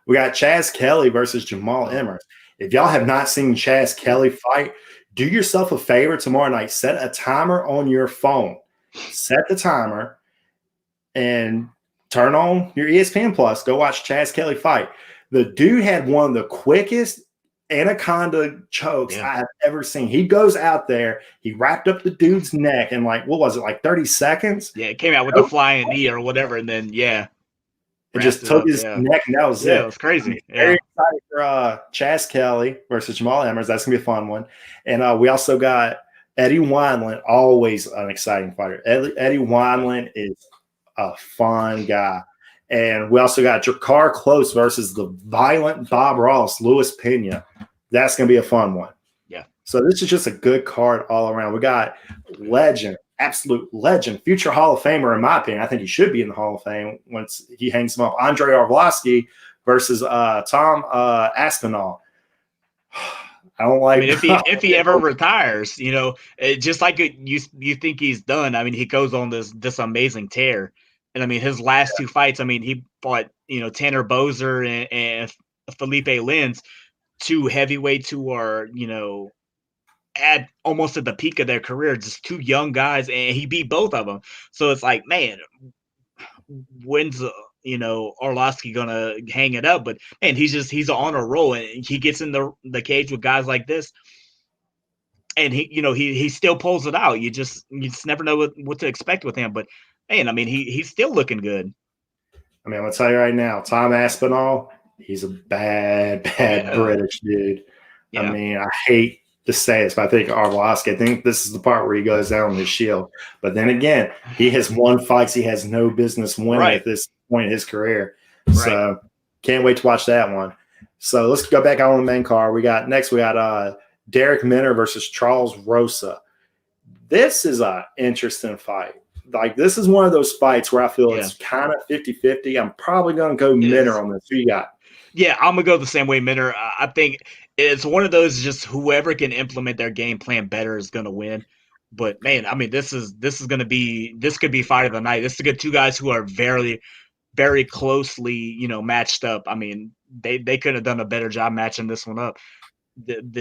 We got Chaz Kelly versus Jamal Emmers. If y'all have not seen Chaz Kelly fight, do yourself a favor tomorrow night. Set a timer on your phone. Set the timer and turn on your ESPN Plus. Go watch Chaz Kelly fight. The dude had one of the quickest anaconda chokes I have ever seen. He goes out there, he wrapped up the dude's neck in like, what was it, like 30 seconds? Yeah, it came out with the flying knee or whatever, and then it just took his neck, and that was it. It was crazy. Very excited for Chaz Kelly versus Jamal Emmers. That's gonna be a fun one. And we also got Eddie Wineland, always an exciting fighter. Eddie Wineland is a fun guy. And we also got Jakar Close versus the violent Bob Ross, Luis Pena. That's going to be a fun one. Yeah. So this is just a good card all around. We got legend, absolute legend, future Hall of Famer, in my opinion. I think he should be in the Hall of Fame once he hangs him up. Andre Arlovsky versus Tom Aspinall. I don't like. I mean, if he ever retires, you know, just like you think he's done. I mean, he goes on this amazing tear. And I mean, his last two fights, I mean, he fought, you know, Tanner Boser and Felipe Lins, two heavyweights who are, you know, almost at the peak of their career, just two young guys, and he beat both of them. So it's like, man, when's Arlovsky gonna hang it up. But man, he's on a roll, and he gets in the cage with guys like this, and he still pulls it out. You just never know what to expect with him. But man, I mean, he's still looking good. I mean, I'm gonna tell you right now, Tom Aspinall, he's a bad British dude. Yeah. I mean, I hate to say this, but I think Arlovsky, I think this is the part where he goes down on his shield. But then again, he has won fights he has no business winning at this point in his career. Right. So can't wait to watch that one. So let's go back on the main card. We got Derek Minner versus Charles Rosa. This is an interesting fight. Like, this is one of those fights where I feel it's kind of 50-50. I'm probably going to go Minner on this. Who you got? Yeah, I'm going to go the same way, Minner. I think it's one of those, just whoever can implement their game plan better is going to win. But, man, I mean, this could be fight of the night. This is two guys who are very, very closely, matched up. I mean, they could have done a better job matching this one up.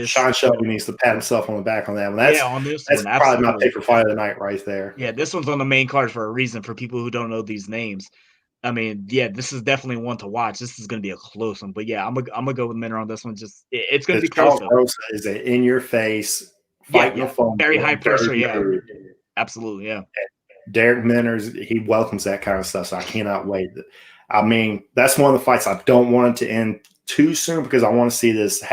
Sean Shelby needs to pat himself on the back on that one. That's probably my pick for fight of the night right there. Yeah, this one's on the main card for a reason, for people who don't know these names. I mean, yeah, this is definitely one to watch. This is going to be a close one. But, yeah, I'm gonna go with Minner on this one. Just it's going to be close. Charles Rosa is an in-your-face, fighting the phone. Very high pressure, Absolutely, yeah. Derek Minner, he welcomes that kind of stuff, so I cannot wait. I mean, that's one of the fights I don't want it to end too soon, because I want to see this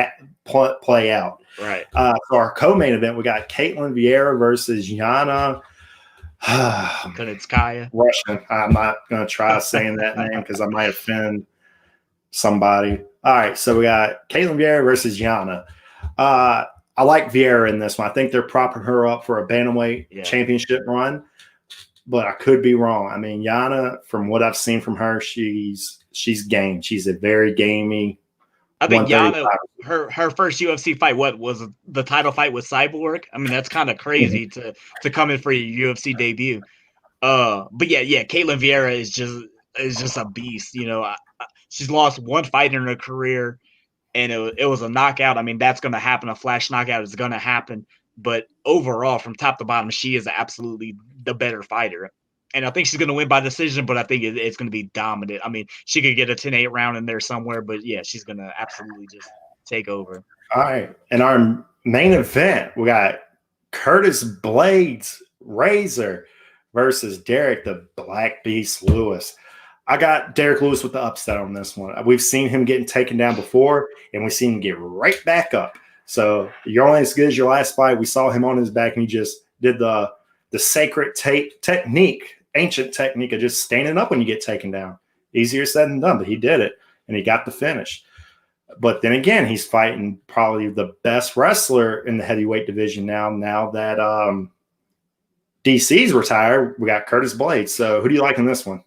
play out. Right. For our co-main event, we got Caitlin Vieira versus Yana Kunitskaya. Russian. I'm not going to try saying that name because I might offend somebody. All right, so we got Caitlin Vieira versus Yana. I like Vieira in this one. I think they're propping her up for a bantamweight championship run, but I could be wrong. I mean, Yana, from what I've seen from her, she's game. She's a very gamey. I think Yana, her first UFC fight, what was the title fight with Cyborg? I mean, that's kind of crazy to come in for your UFC debut. But yeah, Caitlin Vieira is just a beast. She's lost one fight in her career, and it was a knockout. I mean, that's going to happen. A flash knockout is going to happen. But overall, from top to bottom, she is absolutely the better fighter. And I think she's going to win by decision, but I think it's going to be dominant. I mean, she could get a 10-8 round in there somewhere, but yeah, she's going to absolutely just take over. All right. In our main event, we got Curtis Blaydes Razor versus Derek the Black Beast Lewis. I got Derek Lewis with the upset on this one. We've seen him getting taken down before, and we've seen him get right back up. So you're only as good as your last fight. We saw him on his back, and he just did the sacred technique, ancient technique of just standing up when you get taken down. Easier said than done, but he did it, and he got the finish. But then again, he's fighting probably the best wrestler in the heavyweight division now that DC's retired. We got Curtis Blaydes. So who do you like in this one?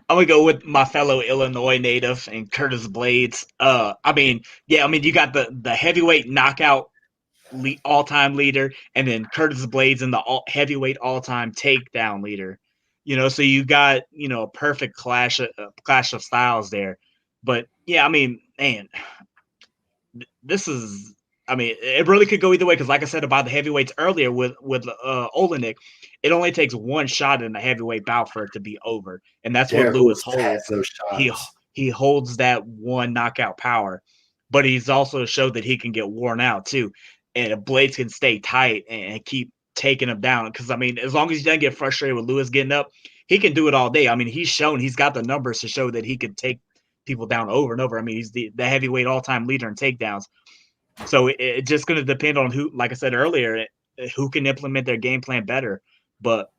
I'm going to go with my fellow Illinois native and Curtis Blaydes. You got the heavyweight knockout all-time leader, and then Curtis Blaydes in the heavyweight all-time takedown leader. So you got a perfect clash of styles there. But yeah, I mean, man, this is. I mean, it really could go either way, because, like I said about the heavyweights earlier with Olenek, it only takes one shot in a heavyweight bout for it to be over, and that's what Lewis holds. He holds that one knockout power, but he's also showed that he can get worn out too. And if Blaydes can stay tight and keep taking him down, because I mean, as long as he doesn't get frustrated with Lewis getting up, he can do it all day. I mean, he's shown he's got the numbers to show that he could take people down over and over. I mean, he's the heavyweight all-time leader in takedowns. So it's just going to depend on who, like I said earlier, who can implement their game plan better. But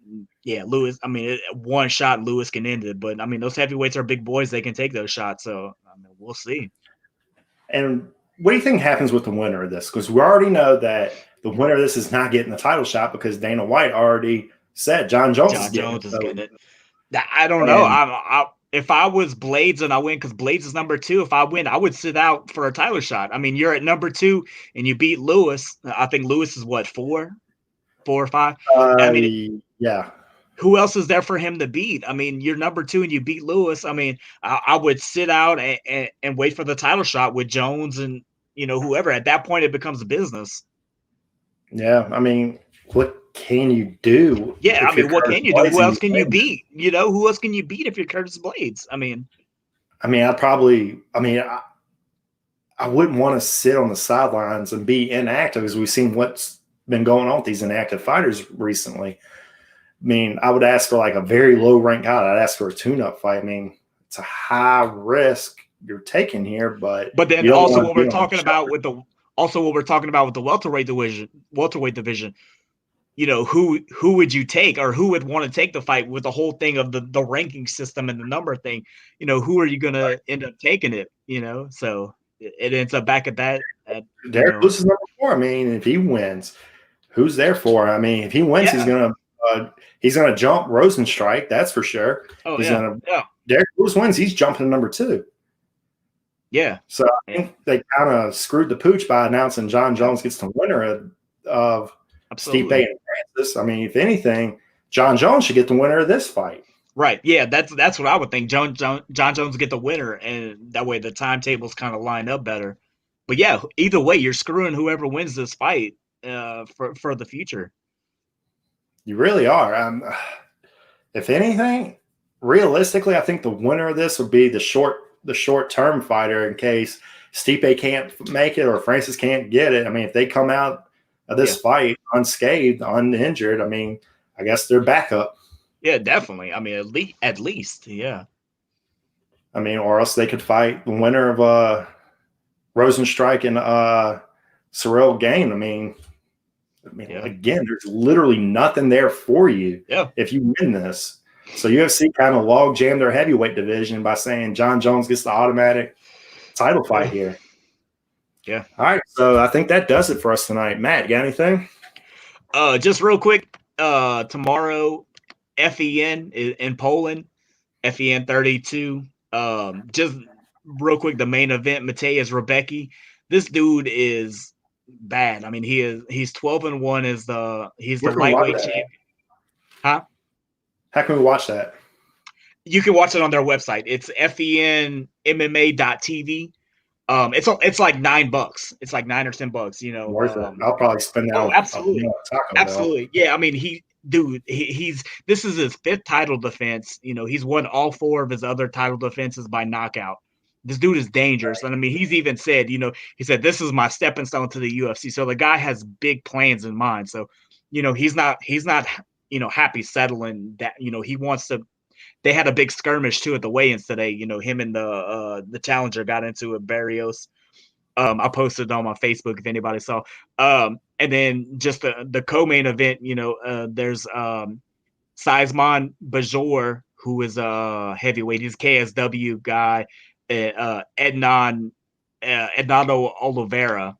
yeah, Lewis, I mean, one shot Lewis can end it. But I mean, those heavyweights are big boys. They can take those shots. So I mean, we'll see. And what do you think happens with the winner of this? Because we already know that the winner of this is not getting the title shot, because Dana White already said John Jones is getting it. I don't know. If I was Blaydes and I win, because Blaydes is number 2, if I win, I would sit out for a title shot. I mean, you're at number 2 and you beat Lewis. I think Lewis is what, 4 or 5? I mean, yeah. Who else is there for him to beat? I mean, you're number 2 and you beat Lewis. I mean, I would sit out and wait for the title shot with Jones and whoever. At that point, it becomes a business. Yeah, I mean, what can you do? Yeah, I mean, what can you do? Who else can you beat? You know, who else can you beat if you're Curtis Blaydes? I mean, I wouldn't want to sit on the sidelines and be inactive, as we've seen what's been going on with these inactive fighters recently. I mean, I would ask for like a very low ranked guy. I'd ask for a tune-up fight. I mean, it's a high risk you're taking here, but then also what we're talking about with the welterweight division, you know, who would you take, or who would want to take the fight with the whole thing of the ranking system and the number thing? You know, who are you going to end up taking it? You know, so it ends up back at that. Derek Lewis is number 4. I mean, if he wins, who's there for? I mean, if he wins, he's gonna jump Rosenstrike. That's for sure. Derek Lewis wins, he's jumping to number 2. Yeah. So I think they kind of screwed the pooch by announcing John Jones gets the winner of Stipe and Francis. I mean, if anything, John Jones should get the winner of this fight. Right. Yeah, that's what I would think. John Jones get the winner, and that way the timetables kind of line up better. But yeah, either way, you're screwing whoever wins this fight for the future. You really are. If anything, realistically, I think the winner of this would be the short-term fighter, in case Stipe can't make it or Francis can't get it. I mean, if they come out of this fight unscathed, uninjured, I mean, I guess they're backup. Yeah, definitely. I mean, at least, yeah. I mean, or else they could fight the winner of Rosenstrike and Cyril Gain. I mean, again, there's literally nothing there for you if you win this. So UFC kind of log jammed their heavyweight division by saying John Jones gets the automatic title fight here. Yeah. All right. So I think that does it for us tonight. Matt, you got anything? Just real quick, tomorrow, FEN in Poland, FEN 32. Just real quick, the main event, Mateusz Rebecki. This dude is bad. I mean, he's 12-1 he's the lightweight champion. Huh? How can we watch that? You can watch it on their website. It's FENMMA.tv. It's like $9. It's like $9 or $10. You know, worth it. I'll probably spend that. Oh, absolutely, absolutely. Yeah, I mean, this is his 5th title defense. You know, he's won all 4 of his other title defenses by knockout. This dude is dangerous. And I mean, he's even said, you know, he said, this is my stepping stone to the UFC. So the guy has big plans in mind. So, you know, he's not, you know, happy settling that, you know, he wants to. They had a big skirmish too at the weigh-ins today. You know, him and the challenger got into it, Barrios. I posted it on my Facebook if anybody saw. And then just the co-main event, you know, there's Sizemon Bajor, who is a heavyweight. He's a KSW guy. Ednando Oliveira,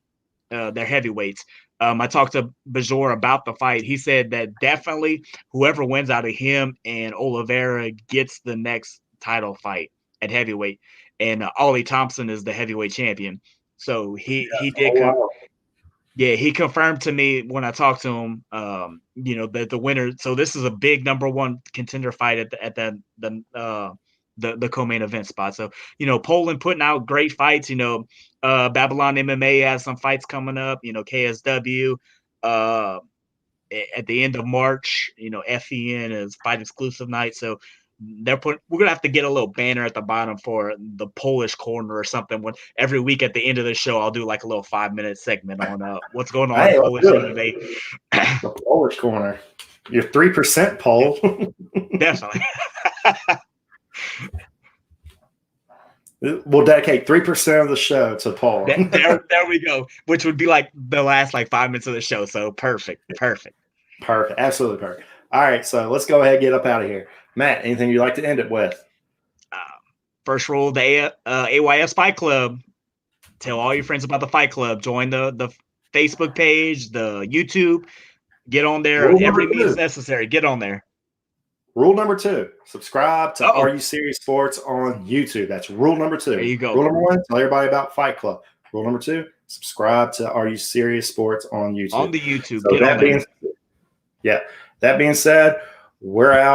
they're heavyweights. I talked to Bajor about the fight. He said that definitely whoever wins out of him and Oliveira gets the next title fight at heavyweight. And Ollie Thompson is the heavyweight champion. So he confirmed to me when I talked to him, you know, that the winner. So this is a big number 1 contender fight at the co-main event spot. So, you know, Poland putting out great fights. You know, Babylon MMA has some fights coming up. You know, KSW at the end of March. You know, FEN is fight exclusive night. So we're gonna have to get a little banner at the bottom for the Polish corner or something. When every week at the end of the show, I'll do like a little 5-minute segment on what's going on in Polish MMA. The Polish corner, your 3% poll. Definitely. We'll dedicate 3% of the show to Paul. There we go. Which would be like the last 5 minutes of the show. So perfect. Absolutely perfect. All right, so let's go ahead and get up out of here. Matt, anything you'd like to end it with? First rule of the AYS Fight Club. Tell all your friends about the Fight Club. Join the Facebook page, the YouTube. Get on there. Every means necessary. Get on there. Rule number 2, subscribe to Are You Serious Sports on YouTube. That's rule number 2. There you go. Rule number 1, tell everybody about Fight Club. Rule number 2, subscribe to Are You Serious Sports on YouTube. On the YouTube. So that being said, we're out.